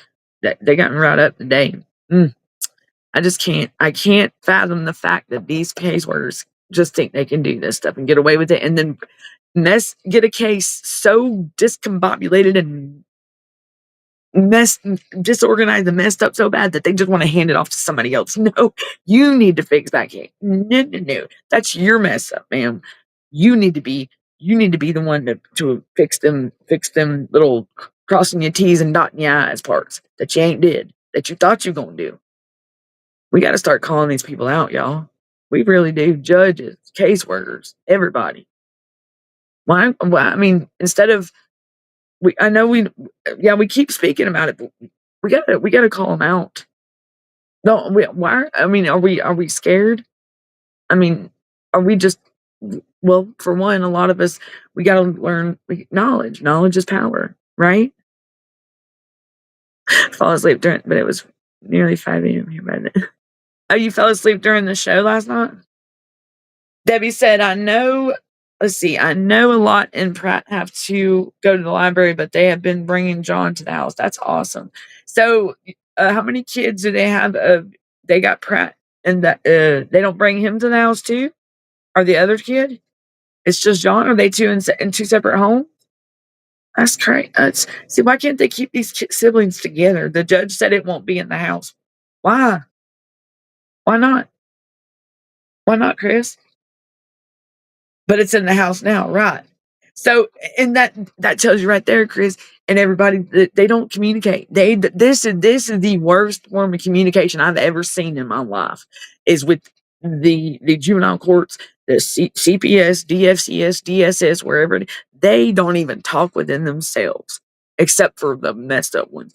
they got me right up today. I just can't. I can't fathom the fact that these caseworkers just think they can do this stuff and get away with it, and then get a case so discombobulated and disorganized and messed up so bad that they just want to hand it off to somebody else. No, you need to fix that case. No, no, no. That's your mess up, ma'am. You need to be the one to fix them little crossing your T's and dotting your I's parts that you ain't did, that you thought you gonna do. We got to start calling these people out, y'all. We really do. Judges, caseworkers, everybody. Why? I mean, instead of we keep speaking about it, but we gotta call them out. No, why? I mean, are we scared? I mean, are we just? Well, for one, a lot of us we gotta learn knowledge. Knowledge is power, right? Fall asleep during, but it was nearly 5 a.m. here by then. Oh, you fell asleep during the show last night? Debbie said, I know, let's see, I know a lot in Pratt have to go to the library, but they have been bringing John to the house. That's awesome. So, how many kids do they have? They got Pratt, and they don't bring him to the house too? Or the other kid? It's just John? Are they two in two separate homes? That's crazy. See, why can't they keep these siblings together? The judge said it won't be in the house. Why? Why not? Why not, Chris? But it's in the house now, right? So, and that tells you right there, Chris, and everybody that they don't communicate. This is the worst form of communication I've ever seen in my life. Is with the juvenile courts, the CPS, DFCS, DSS, wherever they don't even talk within themselves, except for the messed up ones.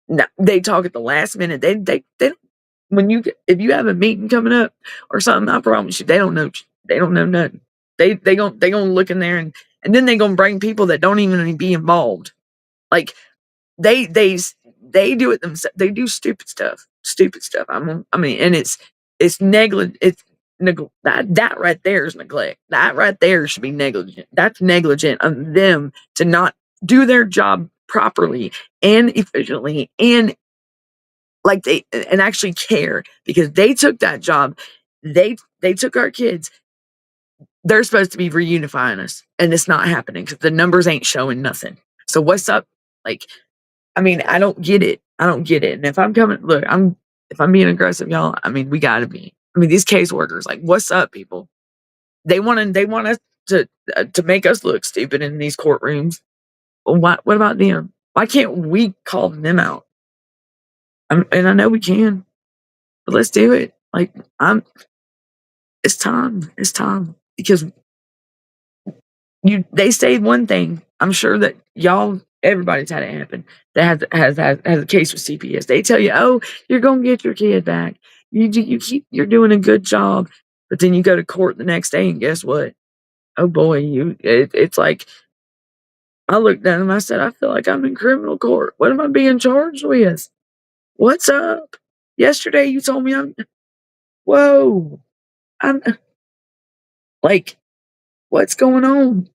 No, they talk at the last minute. They don't, if you have a meeting coming up or something, I promise you, they don't know. They don't know nothing. They gonna look in there and then they gonna bring people that don't even be involved. Like they they they do it themselves. They do stupid stuff. Stupid stuff. I mean, and it's negligent. That right there is neglect. That right there should be negligent. That's negligent of them to not do their job properly and efficiently and like they and actually care because they took that job. They took our kids. They're supposed to be reunifying us, and it's not happening because the numbers ain't showing nothing. So what's up? Like, I mean, I don't get it. I don't get it. And if I'm coming, look, if I'm being aggressive, y'all. I mean, we gotta be. I mean, these caseworkers, like, what's up, people? They want us to make us look stupid in these courtrooms. Well, what about them? Why can't we call them out? And I know we can, but let's do it. Like, it's time. It's time because they say one thing. I'm sure that everybody's had it happen. That has a case with CPS. They tell you, "Oh, you're gonna get your kid back. You're doing a good job." But then you go to court the next day, and guess what? Oh boy, it's like I looked down and I said, "I feel like I'm in criminal court. What am I being charged with? What's up? Yesterday you told me whoa, I'm like, what's going on?"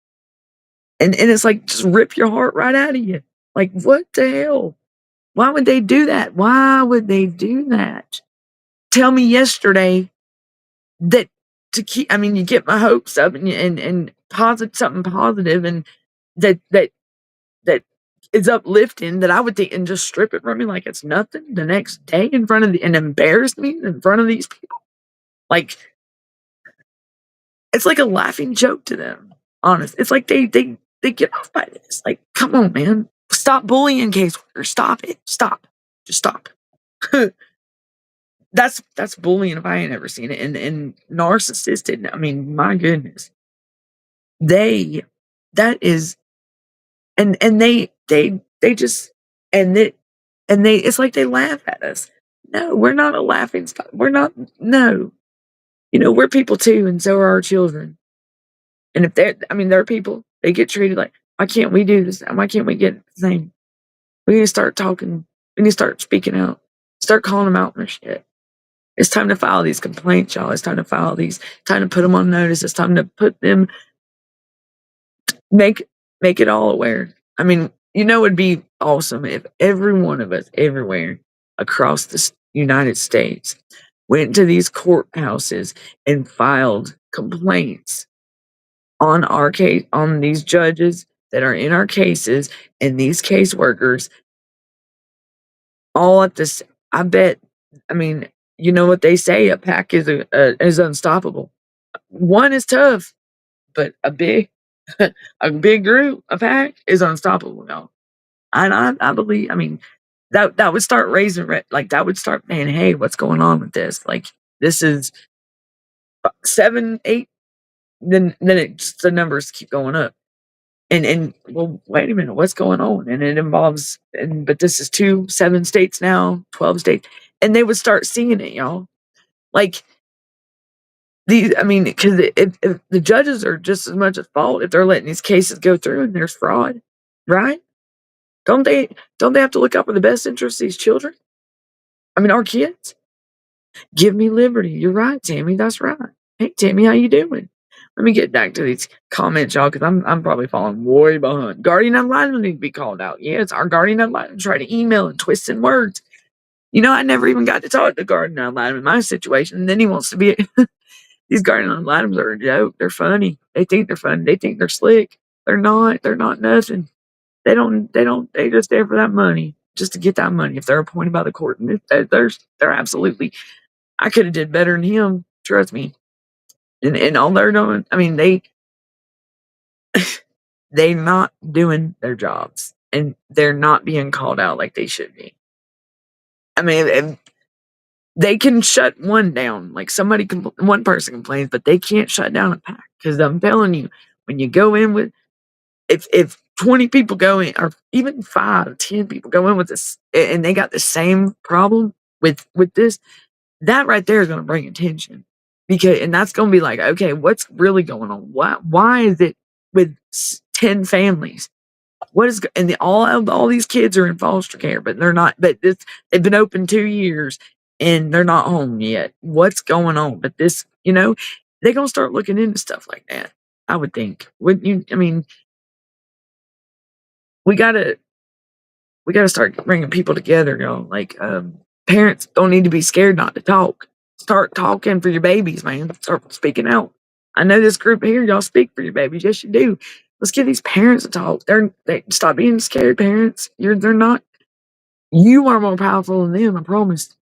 And it's like just rip your heart right out of you. Like, what the hell? Why would they do that? Why would they do that? Tell me yesterday that to keep. I mean, you get my hopes up and positive something positive and that that is uplifting that I would think and just strip it from me like it's nothing the next day in front of and embarrass me in front of these people. Like it's like a laughing joke to them. Honest, it's like they get off by this. Like, come on, man, stop bullying caseworkers. Stop it. Stop. Just stop. That's bullying if I ain't ever seen it. And narcissistic. I mean, my goodness, they that is and they just and it and they it's like they laugh at us. No, we're not a laughing stock. We're not. No, we're people too, and so are our children. And if they're people. They get treated like, why can't we do this? Why can't we get the same? We need to start talking. We need to start speaking out. Start calling them out on their shit. It's time to file these complaints, y'all. It's time to file these. Time to put them on notice. It's time to put them, make it all aware. I mean, it'd be awesome if every one of us, everywhere across the United States, went to these courthouses and filed complaints on our case, on these judges that are in our cases and these caseworkers, all at this. I bet. I mean, you know what they say: a pack is unstoppable. One is tough, but a big a big group, a pack is unstoppable, y'all. And I believe. I mean, that would start raising like that would start saying, hey, what's going on with this? Like this is 7, 8. Then the numbers keep going up. And well, wait a minute, what's going on? And it involves, but this is 7 states now, 12 states, and they would start seeing it, y'all. Like I mean, because if the judges are just as much at fault if they're letting these cases go through and there's fraud, right? Don't they have to look out for the best interests of these children? I mean, our kids. Give me liberty. You're right, Tammy. That's right. Hey, Tammy, how you doing? Let me get back to these comments, y'all, because I'm probably falling way behind. Guardian ad litem need to be called out. Yes, our guardian ad litem try to email and twist in words. I never even got to talk to guardian ad litem in my situation, and then he wants to be. These guardian ad litems are a joke. They're funny. They think they're funny. They think they're slick. They're not. They're not nothing. They don't. They just there for that money, just to get that money. If they're appointed by the court, and they're absolutely. I could have did better than him. Trust me. And all they're doing, I mean, they're not doing their jobs, and they're not being called out like they should be. I mean, if they can shut one down, like one person complains, but they can't shut down a pack. Because I'm telling you, when you go in with, if 20 people go in, or even 5, 10 people go in with this, and they got the same problem with this, that right there is going to bring attention, and that's going to be like, okay, what's really going on? Why is it with 10 families? What is, and all these kids are in foster care, but they're not, they've been open 2 years and they're not home yet. What's going on? But they're going to start looking into stuff like that. I would think, wouldn't you? I mean, we gotta start bringing people together, y'all. Like, parents don't need to be scared not to talk. Start talking for your babies, man. Start speaking out. I know this group here, y'all speak for your babies. Yes, you do. Let's give these parents a talk. They stop being scared, parents. They're not. You are more powerful than them. I promise.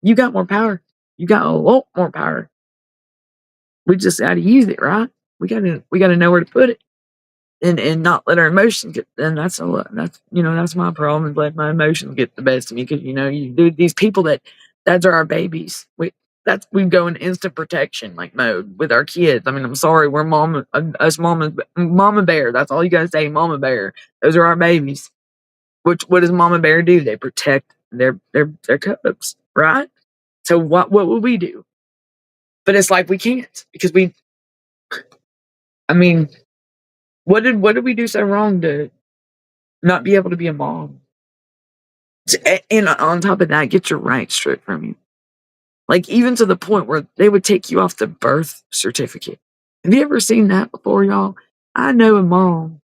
You got more power. You got a lot more power. We just got to use it, right? We gotta know where to put it. And not let our emotions get. And that's that's my problem, is letting my emotions get the best of me. Because you do these people that's our babies. We go in instant protection like mode with our kids. I mean, I'm sorry, we're mama bear. That's all you gotta say, mama bear. Those are our babies. What does mama bear do? They protect their cubs, right? So what would we do? But it's like we can't, because I mean, what did we do so wrong to not be able to be a mom? And on top of that, get your rights stripped from you. Like, even to the point where they would take you off the birth certificate. Have you ever seen that before, y'all? I know a mom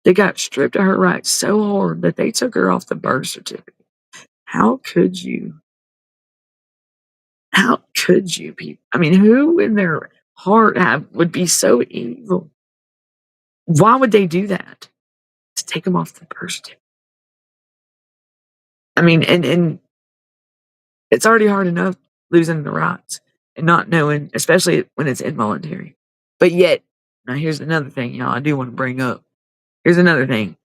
that got stripped of her rights so hard that they took her off the birth certificate. How could you? How could you, people? I mean, who in their heart would be so evil? Why would they do that? To take them off the birth certificate. I mean, and it's already hard enough losing the rights and not knowing, especially when it's involuntary. But yet, now here's another thing, y'all, I do want to bring up. Here's another thing.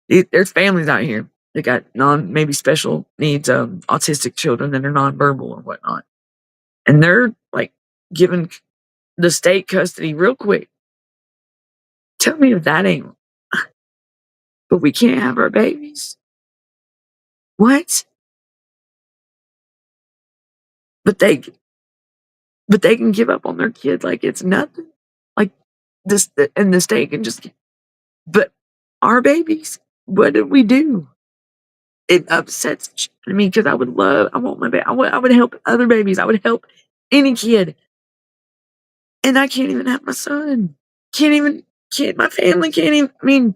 There's families out here that got maybe special needs, autistic children that are nonverbal or whatnot. And they're like giving the state custody real quick. Tell me if that ain't. But we can't have our babies. What? But they can give up on their kid like it's nothing. Like this, and the state can just. But our babies, what did we do? it upsets me because I want my baby. I would help other babies. I would help any kid. And I can't even have my son. My family can't even, I mean,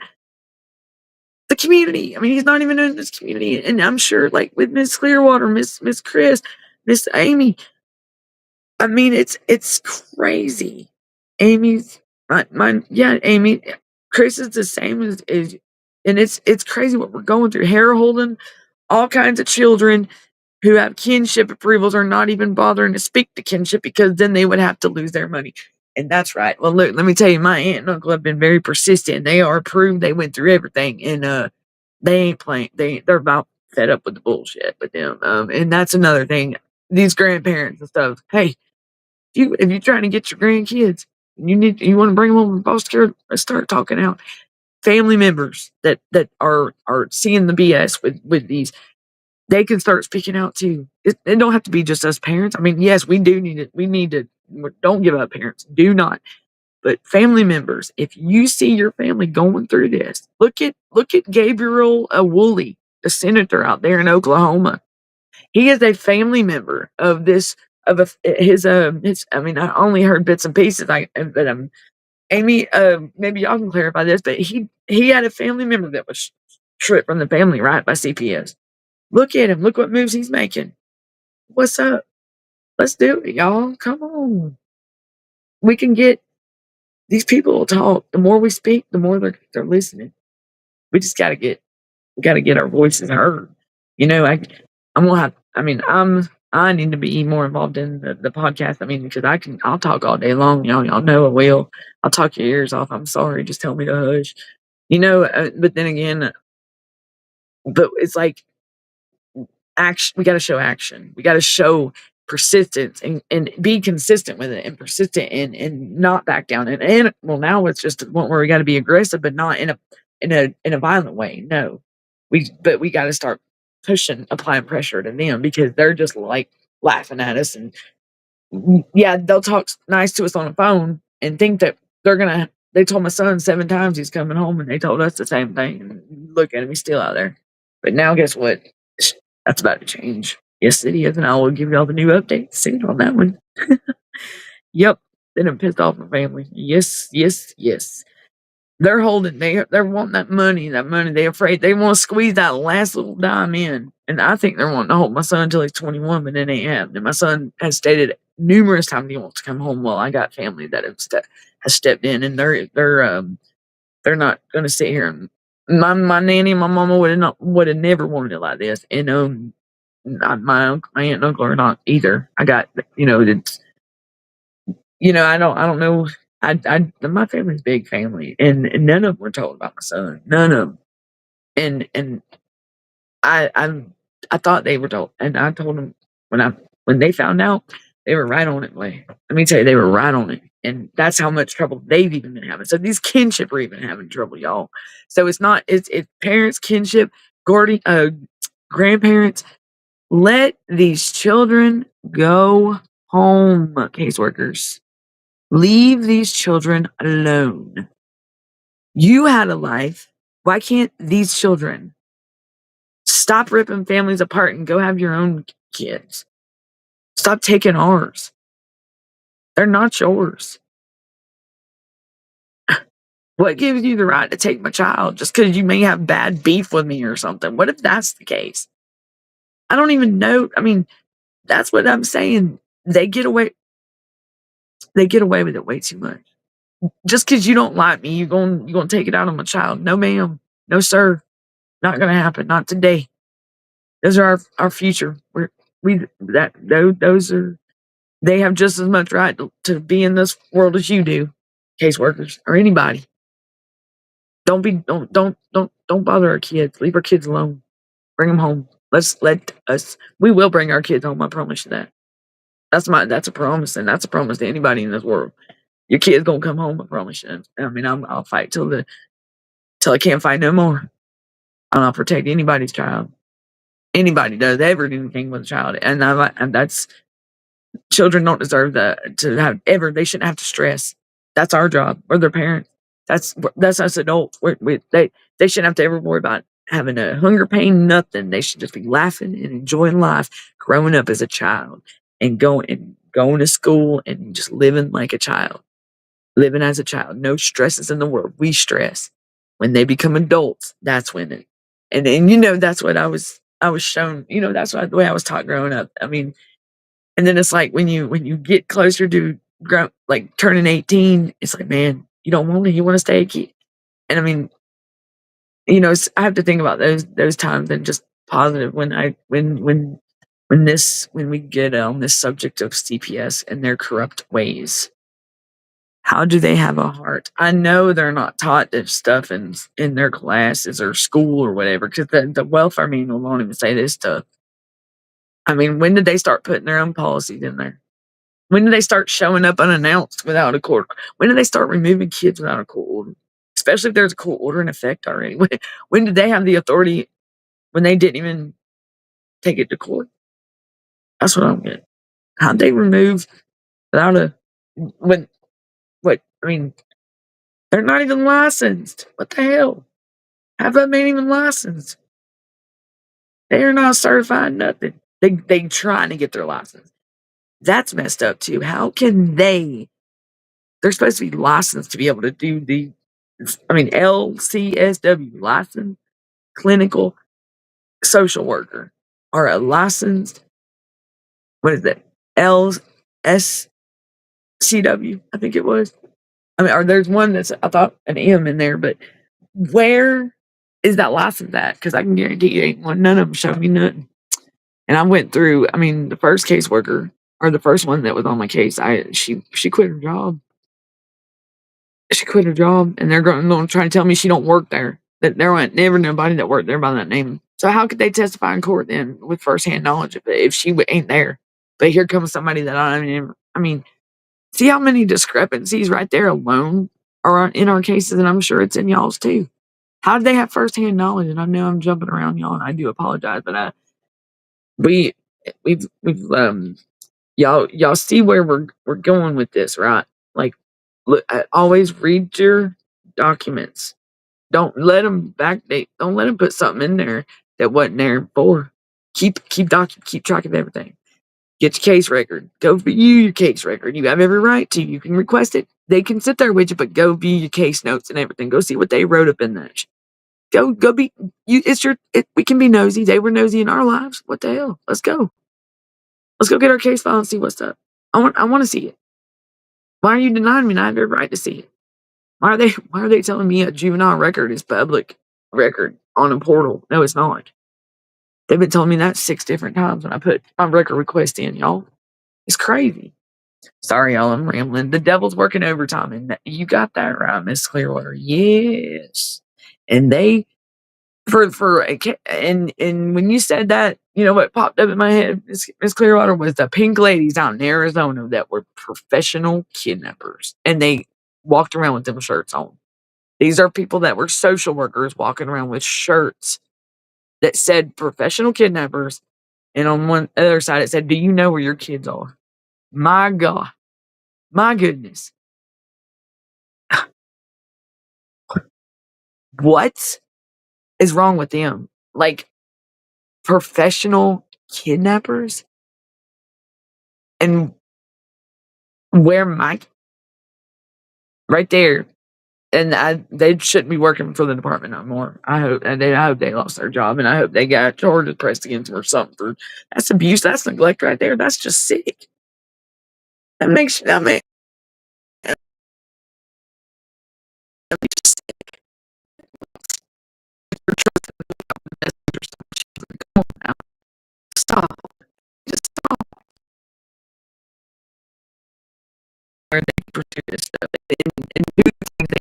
the community. I mean, he's not even in this community. And I'm sure, like with Miss Clearwater, Miss Chris, Miss Amy, I mean, it's crazy. Amy's yeah, Amy, Chris is the same as and it's crazy what we're going through. Hair holding all kinds of children who have kinship approvals are not even bothering to speak to kinship because then they would have to lose their money. And that's right. Well, look, let me tell you, my aunt and uncle have been very persistent. They are approved. They went through everything, and they ain't playing. They're about fed up with the bullshit with them. And that's another thing. These grandparents and stuff. Hey, if you're trying to get your grandkids, you want to bring them home from foster care, let's start talking out. Family members that are seeing the BS with these, they can start speaking out too. It don't have to be just us parents. I mean, yes, we need to, don't give up, parents. Do not. But family members, if you see your family going through this, look at Gabriel Woolley, the senator out there in Oklahoma. He is a family member of this, his, I mean, I only heard bits and pieces. But Amy, maybe y'all can clarify this, but he had a family member that was stripped from the family, right, by CPS. Look at him. Look what moves he's making. What's up? Let's do it, y'all. Come on. We can get these people will talk. The more we speak, the more they're listening. We just gotta get our voices heard. You know, I'm gonna have, I mean, I need to be more involved in the podcast. I mean, because I'll talk all day long. Y'all know I will. I'll talk your ears off. I'm sorry. Just tell me to hush. But then again, but it's like action. We got to show action. We got to show persistence and be consistent with it and persistent and not back down. And well, now it's just one where we got to be aggressive, but not in a violent way. No, but we got to start applying pressure to them because they're just like laughing at us. And yeah, they'll talk nice to us on the phone and think that they told my son 7 times he's coming home, and they told us the same thing. And look at him, he's still out there. But now, guess what? That's about to change. Yes, it is, and I will give you all the new updates soon on that one. Yep, then I'm pissed off my family. Yes, yes, yes. They're wanting that money. They're afraid they want to squeeze that last little dime in. And I think they're wanting to hold my son until he's 21, but it ain't happening. My son has stated numerous times he wants to come home. Well, I got family that has stepped in, and they're not going to sit here. And my nanny and my mama would have never wanted it like this. And my aunt and uncle are not either. I got it's I don't know. My family's a big family, and none of them were told about my son. None of them. And I thought they were told, and I told them when they found out, they were right on it. Let me tell you, they were right on it, and that's how much trouble they've even been having. So these kinship are even having trouble, y'all. So it's parents, kinship, grandparents. Let these children go home, caseworkers. Leave these children alone. You had a life. Why can't these children stop ripping families apart and go have your own kids? Stop taking ours. They're not yours. What gives you the right to take my child just because you may have bad beef with me or something? What if that's the case? I don't even know. I mean, that's what I'm saying. They get away with it way too much. Just because you don't like me, you're gonna take it out on my child. No, ma'am. No, sir. Not gonna happen. Not today. Those are our future. Those are, they have just as much right to be in this world as you do, caseworkers or anybody. Don't bother our kids. Leave our kids alone. Bring them home. We will bring our kids home. I promise you that. That's a promise, and that's a promise to anybody in this world. Your kid's gonna come home. I promise you. I mean, I'll fight till I can't fight no more. I'll protect anybody's child. Anybody does ever do anything with a child, and that's children don't deserve to have ever. They shouldn't have to stress. That's our job. We're their parents. That's us adults. They shouldn't have to ever worry about having a hunger pain, nothing. They should just be laughing and enjoying life, growing up as a child and going to school and just living like a child, living as a child. No stresses in the world. We stress. When they become adults, that's when that's what I was shown, that's the way I was taught growing up. I mean, and then it's like when you get closer to like turning 18, it's like, man, you don't want to, you want to stay a kid. And I mean, I have to think about those times and just positive when we get on this subject of CPS and their corrupt ways. How do they have a heart? I know they're not taught this stuff in their classes or school or whatever, because the welfare manual won't even say this stuff. I mean, when did they start putting their own policies in there? When did they start showing up unannounced without a court? When did they start removing kids without a court order? Especially if there's a court order in effect already. When did they have the authority when they didn't even take it to court? That's what I don't get. How'd they remove without a when what I mean, they're not even licensed. What the hell? Half of them ain't even licensed. They are not certified nothing. They trying to get their license. That's messed up too. How can they're supposed to be licensed to be able to do LCSW, licensed clinical social worker, or a licensed, what is that? LSCW, I think it was. I mean, or there's one that's, I thought, an M in there, but where is that license at? Because I can guarantee you ain't one, none of them show me nothing. And I went through, I mean, the first caseworker, or the first one that was on my case, she quit her job. She quit her job, and they're going to try to tell me she don't work there. That there wasn't never nobody that worked there by that name. So how could they testify in court then with firsthand knowledge if she ain't there? But here comes somebody that I mean, see how many discrepancies right there alone are in our cases, and I'm sure it's in y'all's too. How did they have firsthand knowledge? And I know I'm jumping around y'all, and I do apologize, but we we've y'all see where we're going with this, right? Like, look, always read your documents. Don't let them backdate. Don't let them put something in there that wasn't there before. Keep track of everything. Get your case record. Go view your case record. You have every right to. You can request it. They can sit there with you, but go view your case notes and everything. Go see what they wrote up in that. Go be you. We can be nosy. They were nosy in our lives. What the hell? Let's go. Let's go get our case file and see what's up. I want to see it. Why are you denying me? I have every right to see it. Why are they telling me a juvenile record is public record on a portal? No, it's not. They've been telling me that 6 different times when I put my record request in, y'all. It's crazy. Sorry, y'all, I'm rambling. The devil's working overtime, and you got that right, Miss Clearwater. Yes. And they and when you said that, you know what popped up in my head, Miss Clearwater, was the pink ladies out in Arizona that were professional kidnappers, and they walked around with them shirts on. These are people that were social workers walking around with shirts that said professional kidnappers, and on one other side it said, "Do you know where your kids are?" My God, my goodness, what is wrong with them? Like, professional kidnappers, and where my right there, and they shouldn't be working for the department no more. I hope they lost their job, and I hope they got charges pressed against them or something. That's abuse, that's neglect right there. That's just sick. That makes stop. Just stop. Where they pursue this stuff and do things they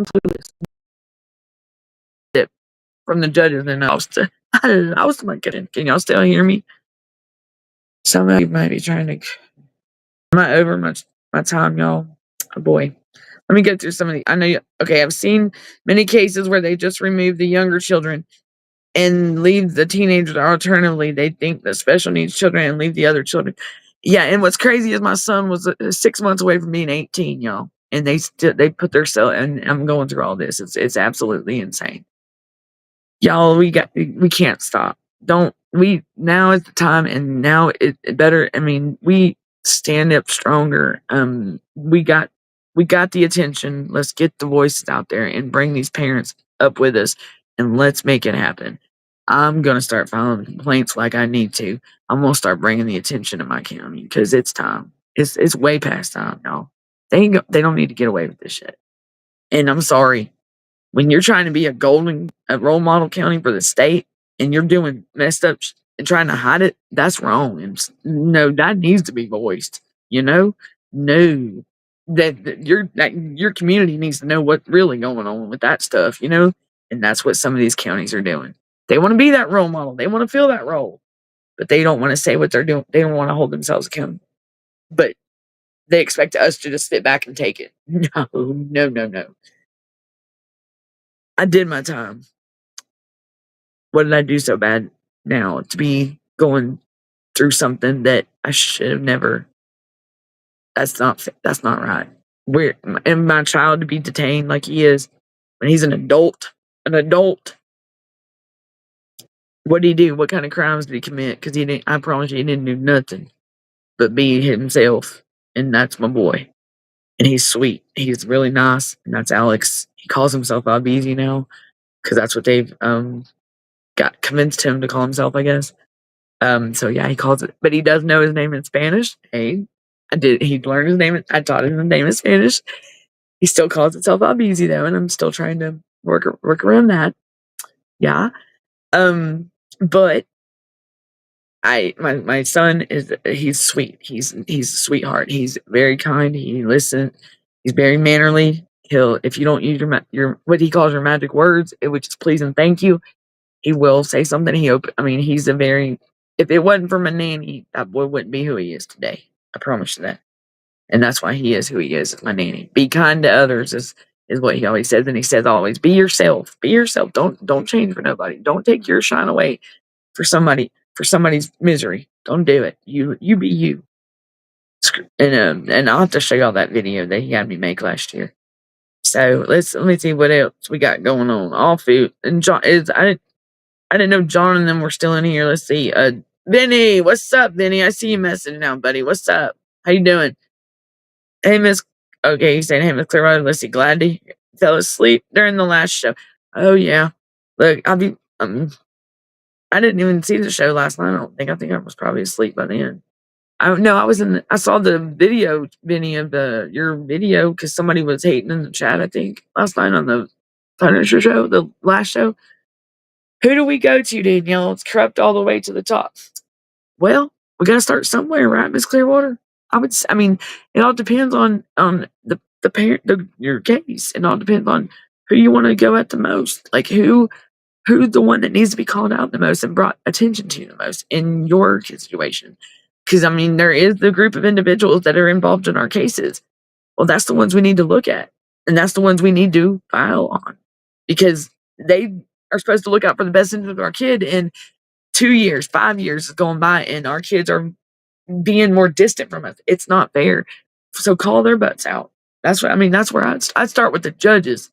clueless from the judges, and I was like, can y'all still hear me? Somebody might be trying to. Am I over my time, y'all? Oh boy. Let me get through some of the. I know. Okay, I've seen many cases where they just remove the younger children and leave the teenagers. Alternatively, they think the special needs children and leave the other children. Yeah, and what's crazy is my son was 6 months away from being 18, y'all. and they put their self. And I'm going through all this. It's absolutely insane, y'all. We can't stop. Don't we? Now is the time, and now it better. I mean, we stand up stronger. We got the attention. Let's get the voices out there and bring these parents up with us, and let's make it happen. I'm gonna start filing complaints like I need to. I'm gonna start bringing the attention to my county because it's time. It's way past time, y'all. They don't need to get away with this shit. And I'm sorry, when you're trying to be a role model county for the state, and you're doing messed up and trying to hide it, that's wrong. And no, that needs to be voiced. You know, no, that your community needs to know what's really going on with that stuff. And that's what some of these counties are doing. They want to be that role model. They want to fill that role, but they don't want to say what they're doing. They don't want to hold themselves accountable. But they expect us to just sit back and take it. No, no, no, no. I did my time. What did I do so bad now to be going through something that I should have never? That's not right. And my child to be detained like he is when he's an adult. An adult. What did he do? What kind of crimes did he commit? Because he didn't. I promise you, he didn't do nothing but be himself. And that's my boy. And he's sweet. He's really nice. And that's Alex. He calls himself Albeezy now because that's what they've got convinced him to call himself, I guess. So yeah, he calls it, but he does know his name in Spanish. Hey, he learned his name. I taught him his name in Spanish. He still calls himself Albeezy though, and I'm still trying to work around that. Yeah. But my son he's sweet. He's a sweetheart. He's very kind. He listens. He's very mannerly. If you don't use your what he calls your magic words, which is please and thank you, he will say something. He's a very. If it wasn't for my nanny, that boy wouldn't be who he is today. I promise you that. And that's why he is who he is, my nanny. Be kind to others is what he always says. And he says always, be yourself. Be yourself. Don't change for nobody. Don't take your shine away for somebody's misery. Don't do it. You be you. And I'll have to show y'all that video that he had me make last year. So let me see what else we got going on. All food and John is I didn't know John and them were still in here. Let's see. Vinny, what's up, Vinny? I see you messaging now, buddy. What's up? How you doing? Hey, Miss. Okay, he's saying, hey, Miss Clearwater. Let's see. Gladdy fell asleep during the last show. Oh yeah. Look, I didn't even see the show last night. I don't think. I think I was probably asleep by then. I saw the video, Vinny, of your video because somebody was hating in the chat. I think last night on the Punisher show, the last show. Who do we go to, Danielle? It's corrupt all the way to the top. Well, we got to start somewhere, right, Miss Clearwater? It all depends on the parent, your case. It all depends on who you want to go at the most. Like who's the one that needs to be called out the most and brought attention to the most in your situation. Because there is the group of individuals that are involved in our cases. Well, that's the ones we need to look at, and that's the ones we need to file on, because they are supposed to look out for the best interest of our kid. And 2 years, 5 years is going by, and our kids are being more distant from us. It's not fair. So call their butts out. That's what That's where I'd start with the judges.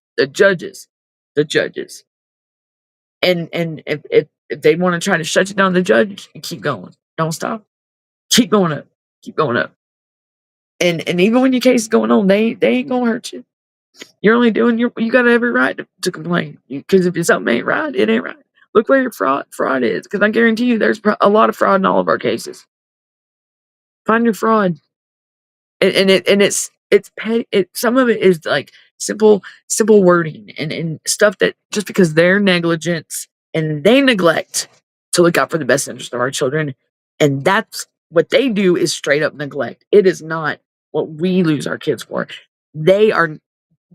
And if they want to try to shut you down, the judge, you keep going. Don't stop. Keep going up. Keep going up. And even when your case is going on, they ain't gonna hurt you. You're only doing you got every right to complain. Because if something ain't right, it ain't right. Look where your fraud is, because I guarantee you there's a lot of fraud in all of our cases. Find your fraud. It's petty. Some of it is like simple wording and stuff that just because they're negligence and they neglect to look out for the best interest of our children, and that's what they do is straight up neglect. It is not what we lose our kids for. They are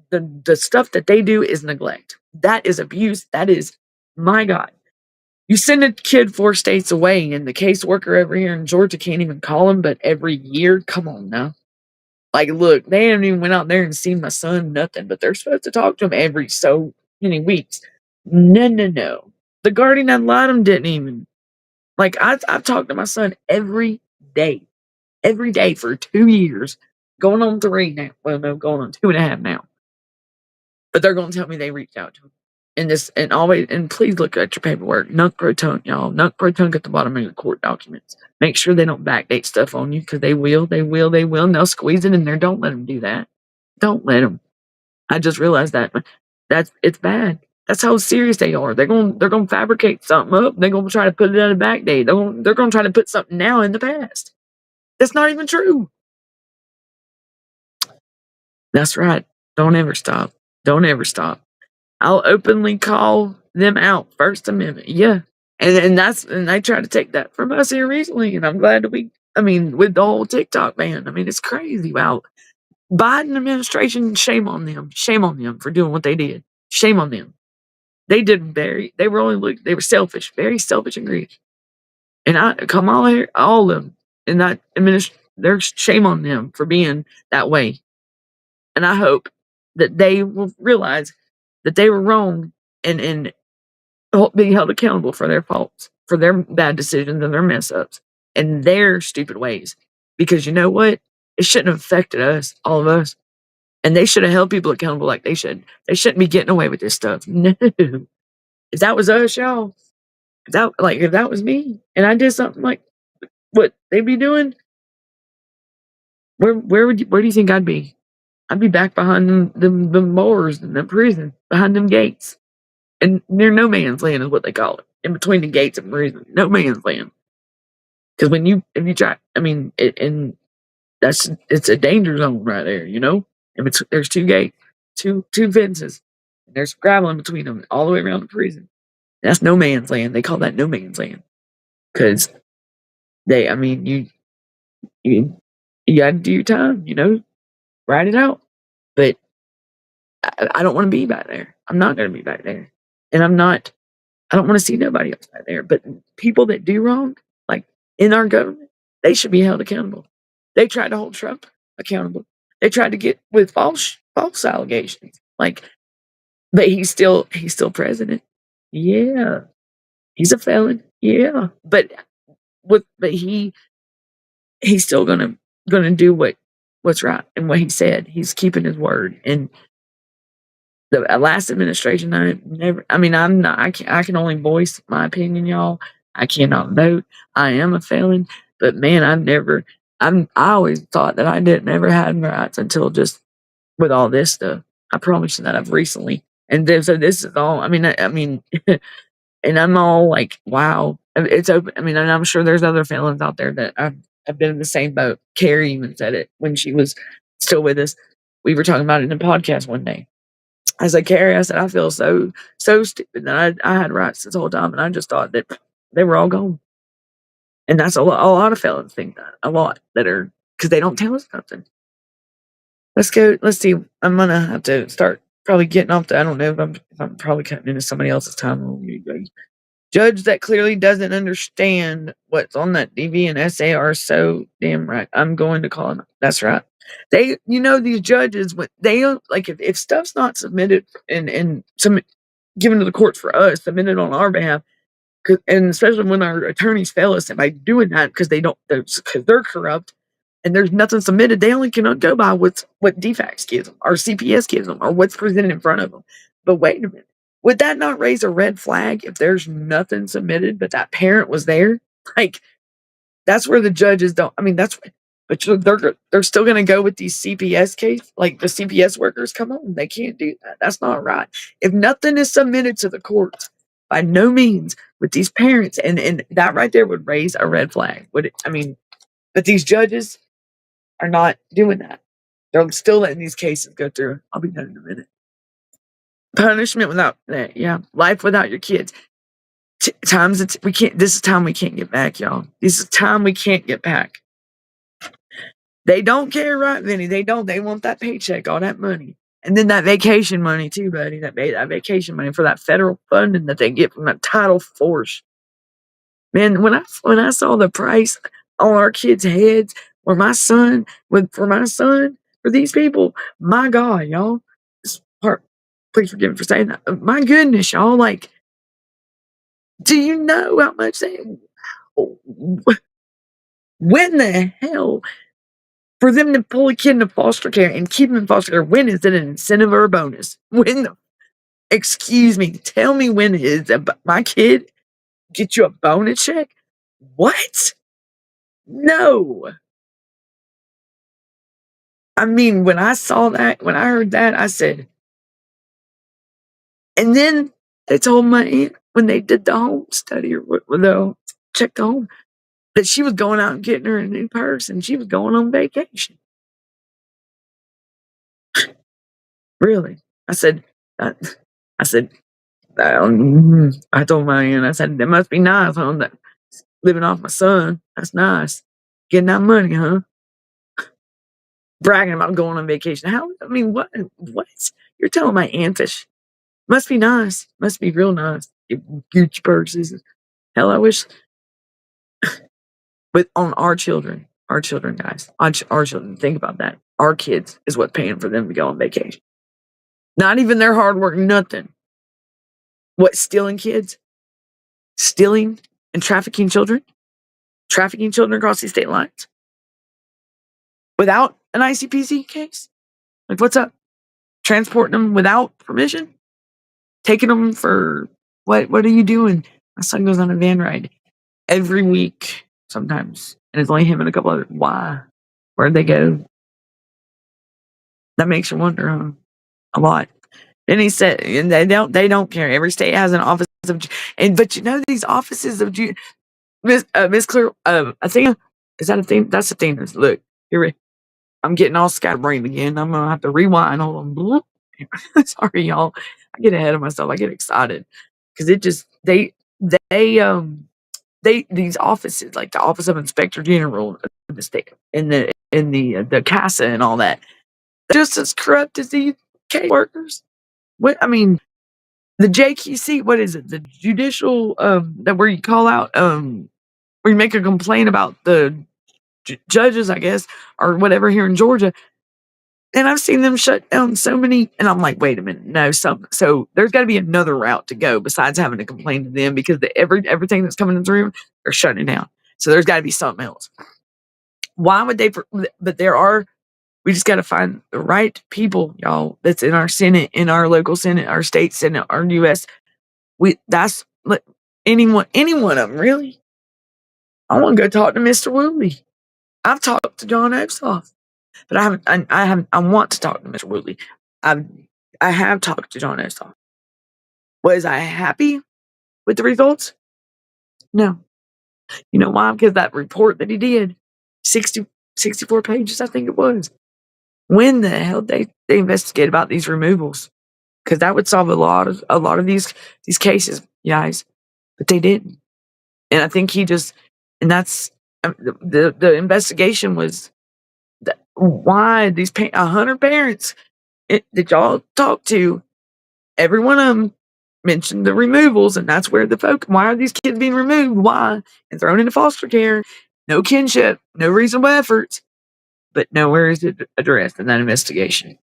the stuff that they do is neglect. That is abuse. That is, my God. You send a kid 4 states away, and the caseworker over here in Georgia can't even call him, but every year, come on now. Like, look, they haven't even went out there and seen my son, nothing, but they're supposed to talk to him every so many weeks. No. The guardian ad litem didn't even. Like, I've talked to my son every day for 2 years. going on 3 now. Well, no, going on 2.5 now. But they're going to tell me they reached out to him. And always, and please look at your paperwork. Nunc pro tunc, y'all. Nunc pro tunc at the bottom of your court documents. Make sure they don't backdate stuff on you, because they will, and they'll squeeze it in there. Don't let them do that. Don't let them. I just realized it's bad. That's how serious they are. They're going to fabricate something up. They're going to try to put it on a backdate. They're going to try to put something now in the past. That's not even true. That's right. Don't ever stop. Don't ever stop. I'll openly call them out. First Amendment. Yeah. And they tried to take that from us here recently. And I'm glad that with the whole TikTok ban. It's crazy. Wow. Biden administration, shame on them. Shame on them for doing what they did. Shame on them. They were selfish, very selfish and greedy. And I come all of them. And that there's shame on them for being that way. And I hope that they will realize that they were wrong and be held accountable for their faults, for their bad decisions and their mess ups and their stupid ways. Because you know what? It shouldn't have affected us, all of us. And they should have held people accountable like they should. They shouldn't be getting away with this stuff. No. If that was us, y'all, if that was me and I did something like what they'd be doing, where do you think I'd be? I'd be back behind them bars in the prison, behind them gates. And near no man's land is what they call it. In between the gates and prison. No man's land. Because if you try, it's a danger zone right there, And there's 2 gates, two fences. And there's gravel in between them all the way around the prison. That's no man's land. They call that no man's land. Because you got to do your time, write it out. But I don't want to be back there. I'm not going to be back there. And I don't want to see nobody else back there. But people that do wrong, like in our government, they should be held accountable. They tried to hold Trump accountable. They tried to get with false allegations. But he's still president. Yeah. He's a felon. Yeah. But he's still gonna do what's right and what he said. He's keeping his word. And the last administration, I can only voice my opinion, y'all. I cannot vote. I am a felon, but man, I always thought that I didn't ever have rights until just with all this stuff. I promise you that I've recently, and then, so this is all. And I'm all like, wow, it's open. And I'm sure there's other felons out there that I've been in the same boat. Carrie even said it when she was still with us. We were talking about it in a podcast one day. I said, Carrie, I said, I feel so stupid that I had rights this whole time, and I just thought that they were all gone. And that's a lot of felons think that, a lot that are, because they don't tell us nothing. Let's go. Let's see. I'm gonna have to start probably getting off I don't know if I'm probably cutting into somebody else's time. Judge that clearly doesn't understand what's on that DV and SA are so damn right. I'm going to call them. That's right. These judges, when they if stuff's not submitted and given to the courts for us, submitted on our behalf, and especially when our attorneys fail us by doing that because they're corrupt and there's nothing submitted, they only can go by what DFACS gives them or CPS gives them or what's presented in front of them. But wait a minute. Would that not raise a red flag if there's nothing submitted, but that parent was there? That's where the judges don't. But they're still going to go with these CPS case, like the CPS workers. Come on, they can't do that. That's not right. If nothing is submitted to the courts, by no means with these parents, and that right there would raise a red flag. But these judges are not doing that. They're still letting these cases go through. I'll be done in a minute. Punishment without that, yeah. Life without your kids. We can't. This is time we can't get back, y'all. This is time we can't get back. They don't care, right, Vinny? They don't. They want that paycheck, all that money, and then that vacation money too, buddy. That vacation money for that federal funding that they get from that Title Force. Man, when I saw the price on our kids' heads, for my son, for these people, my God, y'all. Please forgive me for saying that. My goodness, y'all, do you know how much when the hell For them to pull a kid into foster care and keep him in foster care, when is it an incentive or a bonus? Excuse me, tell me when is my kid get you a bonus check? What? No. I mean, when I saw that, when I heard that, I said, and then they told my aunt when they did the home study or what, they'll check the home, that she was going out and getting her a new purse and she was going on vacation. Really? I said, I, I said, I told my aunt, I said, that must be nice, huh? That living off my son. That's nice. Getting that money, huh? Bragging about going on vacation. How? I mean, what? What? You're telling my aunt this? Must be nice. Must be real nice. Gucci purses. Hell, I wish. But on our children, guys, our children. Think about that. Our kids is what paying for them to go on vacation. Not even their hard work. Nothing. What? Stealing kids? Stealing and trafficking children? Trafficking children across the state lines without an ICPC case? Like, what's up? Transporting them without permission? Taking them for what? What are you doing? My son goes on a van ride every week sometimes, and it's only him and a couple others. Why? Where'd they go? That makes you wonder, huh? A lot. And he said, and they don't care. Every state has an office of, but you know these offices of Miss Clear, Athena, is that Athena? That's Athena's. Look, here I'm getting all scatterbrained again. I'm gonna have to rewind. Hold on. Sorry, y'all. I get ahead of myself. I get excited because it just these offices like the Office of Inspector General in the state in the CASA and all that, just as corrupt as these case workers. What I mean, the JQC. What is it? The judicial that where you call out where you make a complaint about the judges, I guess, or whatever here in Georgia. And I've seen them shut down so many, and I'm like, wait a minute, no, so there's got to be another route to go besides having to complain to them because everything that's coming through, they're shutting it down. So there's got to be something else. Why would they? But we just got to find the right people, y'all. That's in our Senate, in our local Senate, our state Senate, our U.S. Any one of them really. I want to go talk to Mr. Woolley. I've talked to John Ossoff. But I want to talk to Mr. Woodley. I have talked to John Ossoff. Was I happy with the results? No. You know why? Because that report that he did, 64 pages, I think it was. When the hell they investigate about these removals? Because that would solve a lot of these cases, guys. But they didn't. And I think and that's the investigation was why these 100 parents that y'all talk to, every one of them mentioned the removals, and that's where the focus. Why are these kids being removed? Why? And thrown into foster care? No kinship, no reasonable efforts, but nowhere is it addressed in that investigation.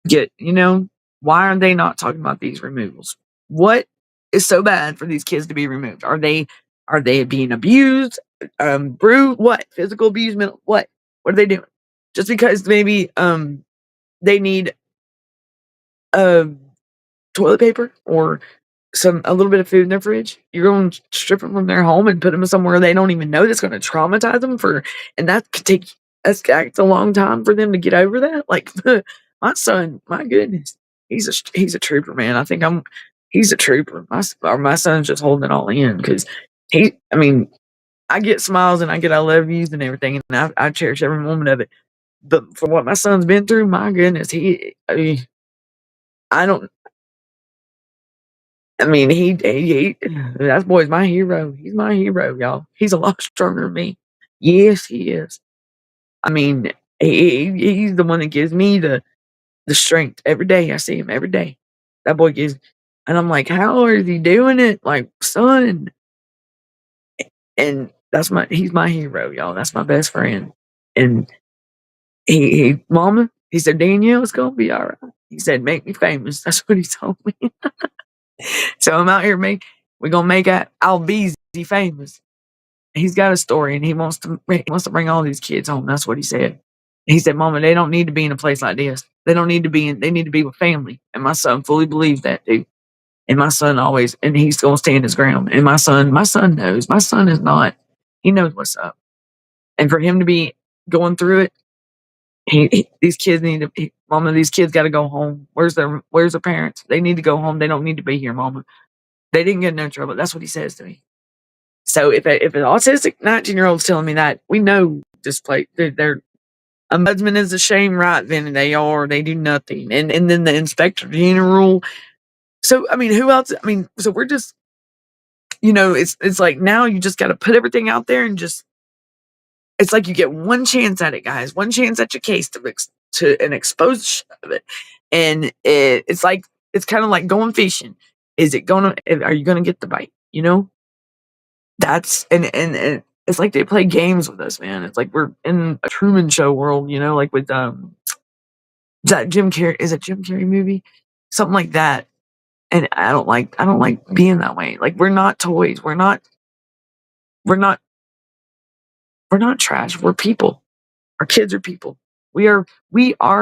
Why are they not talking about these removals? What is so bad for these kids to be removed? Are they being abused, bruised? What? Physical abuse? Mental? What? What are they doing? Just because maybe they need toilet paper or a little bit of food in their fridge, you're going to strip them from their home and put them somewhere they don't even know that's going to traumatize them and that could take a long time for them to get over that. Like my son, my goodness, he's a trooper, man. I think he's a trooper. My son's just holding it all in because I get smiles and I get I love yous and everything, and I cherish every moment of it. But for what my son's been through, my goodness, that boy's my hero. He's my hero, y'all. He's a lot stronger than me. Yes, he is. I mean, he's the one that gives me the strength every day. I see him every day. That boy gives, and I'm like, how is he doing it? Like, son. And he's my hero, y'all. That's my best friend. And mama, he said, Danielle, it's gonna be all right. He said, make me famous. That's what he told me. So I'm out here we're gonna make Albeezy famous. he's got a story, and he wants to bring all these kids home. That's what he said. He said, "Mama, they don't need to be in a place like this. They don't need to be in. They need to be with family." And my son fully believes that, dude. And my son always, and he's gonna stand his ground. And my son knows. My son is not. He knows what's up. And for him to be going through it, these kids need to. Mama, these kids got to go home. Where's their parents? They need to go home. They don't need to be here, Mama. They didn't get in no trouble. That's what he says to me. So if an autistic 19-year-old's telling me that, we know this place. They're ombudsman is a shame, right? Then they do nothing, and then the inspector general. So I mean, who else? I mean, so we're just, it's like now you just got to put everything out there and just. It's like you get one chance at it, guys. One chance at your case to an exposure of it, and it's like it's kind of like going fishing. Are you gonna get the bite? That's and it's like they play games with us, man. It's like we're in a Truman Show world, like with is that Jim Carrey? Is it Jim Carrey movie? Something like that. And I don't like being that way. Like we're not toys. We're not trash. We're people. Our kids are people. We are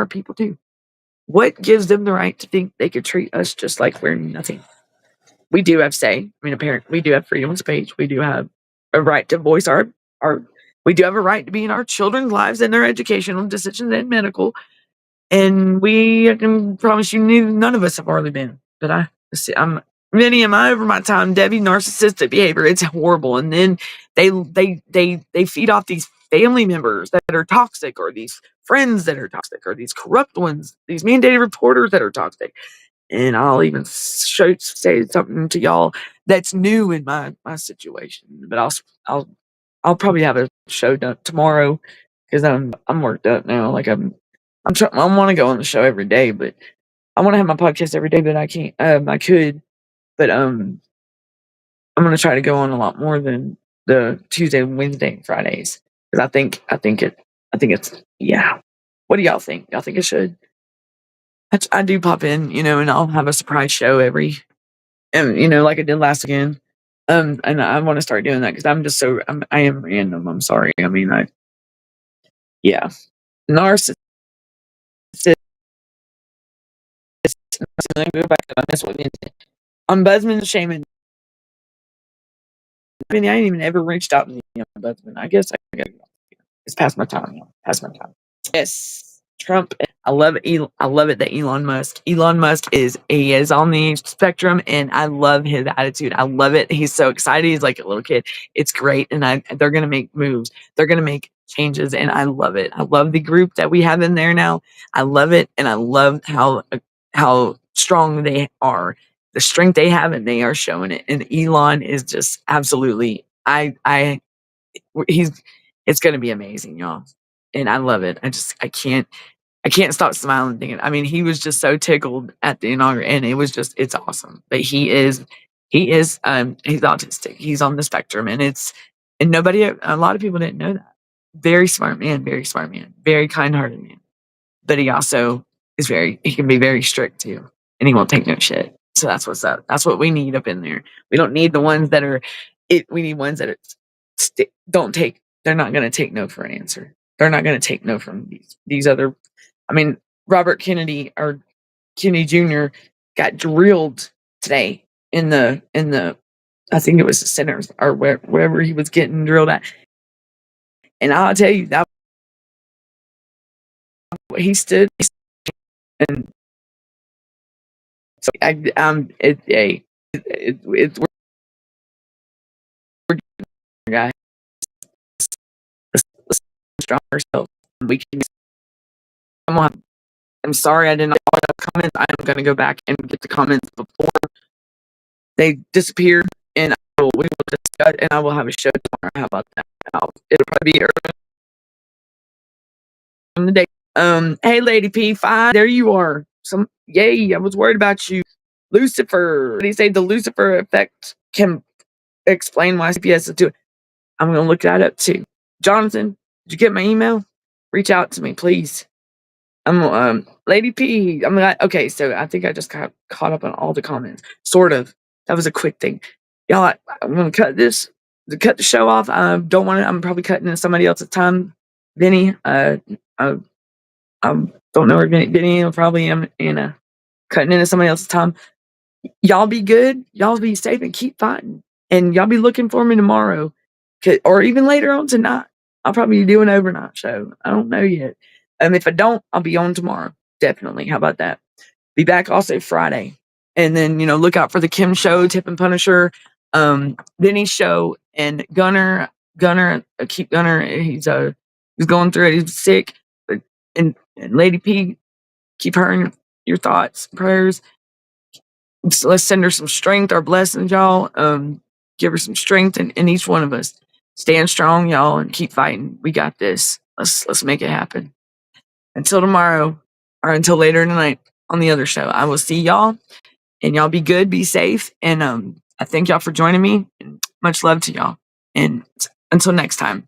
people too. What gives them the right to think they could treat us just like we're nothing? We do have say. I mean, we do have freedom of speech. We do have a right to voice our. We do have a right to be in our children's lives and their educational decisions and medical. And I can promise you, none of us have hardly been. But I'm Vinny. Am I over my time? Debbie, narcissistic behavior. It's horrible. And then they feed off these family members that are toxic, or these friends that are toxic, or these corrupt ones, these mandated reporters that are toxic. And I'll even say something to y'all that's new in my situation. But I'll probably have a show done tomorrow because I'm worked up now. Like I want to go on the show every day, but I want to have my podcast every day, but I can't. I could, but I'm gonna try to go on a lot more than the Tuesday, Wednesday, and Fridays because I think it's yeah. What do y'all think? Y'all think it should? I do pop in, and I'll have a surprise show and like I did last again. And I want to start doing that because I am random. I'm sorry. I mean, yeah, narcissist. Let me go back to that. That's what it is. Ombudsman shaming. I mean, I ain't even ever reached out to the ombudsman. I guess I gotta go. It's past my time. Past my time. Yes, Trump. I love it. I love it that Elon Musk. He is on the spectrum, and I love his attitude. I love it. He's so excited. He's like a little kid. It's great, and they're gonna make moves. They're gonna make changes, and I love it. I love the group that we have in there now. I love it, and I love how strong they are, the strength they have, and they are showing it. And Elon is just absolutely. He's it's gonna be amazing, y'all, and I love it. I can't stop smiling thinking. I mean, he was just so tickled at the inaugural, and it's awesome. But he's autistic. He's on the spectrum, and a lot of people didn't know that. Very smart man, very kind-hearted man. But he also he can be very strict too, and he won't take no shit. So that's what's up. That's what we need up in there. We don't need the ones that are we need ones that don't take. They're not going to take no for an answer. They're not going to take no from these other. I mean, Robert Kennedy or Kennedy Jr. got drilled today in the I think it was the Senate or wherever he was getting drilled at. And I'll tell you that he stood and so it's we're guys. Let's strong ourselves. We can. I'm sorry I didn't know all the comments. I am going to go back and get the comments before they disappear, and we will discuss, and I will have a show tomorrow. How about that? It'll probably be early in the day. Hey, Lady P5, there you are. Yay! I was worried about you, Lucifer. They say the Lucifer effect can explain why CPS is doing. I'm going to look that up too. Jonathan, did you get my email? Reach out to me, please. Lady P. I'm like, okay, so I think I just got caught up on all the comments. Sort of. That was a quick thing. Y'all, I'm gonna cut this. to cut the show off, I don't want to. I'm probably cutting in somebody else's time. Vinny, I don't know where Vinny will probably am, cutting into somebody else's time. Y'all be good. Y'all be safe and keep fighting. And y'all be looking for me tomorrow, or even later on tonight. I'll probably do an overnight show. I don't know yet. If I don't, I'll be on tomorrow. Definitely. How about that? Be back also Friday. And then, look out for the Kim show, Tip and Punisher, Vinny's show, and Gunner, keep Gunner. He's going through it. He's sick. And Lady P, keep her in your thoughts, prayers. So let's send her some strength, our blessings, y'all. Give her some strength in each one of us. Stand strong, y'all, and keep fighting. We got this. Let's make it happen. Until tomorrow, or until later tonight on the other show, I will see y'all, and y'all be good, be safe, and I thank y'all for joining me. And much love to y'all, and until next time.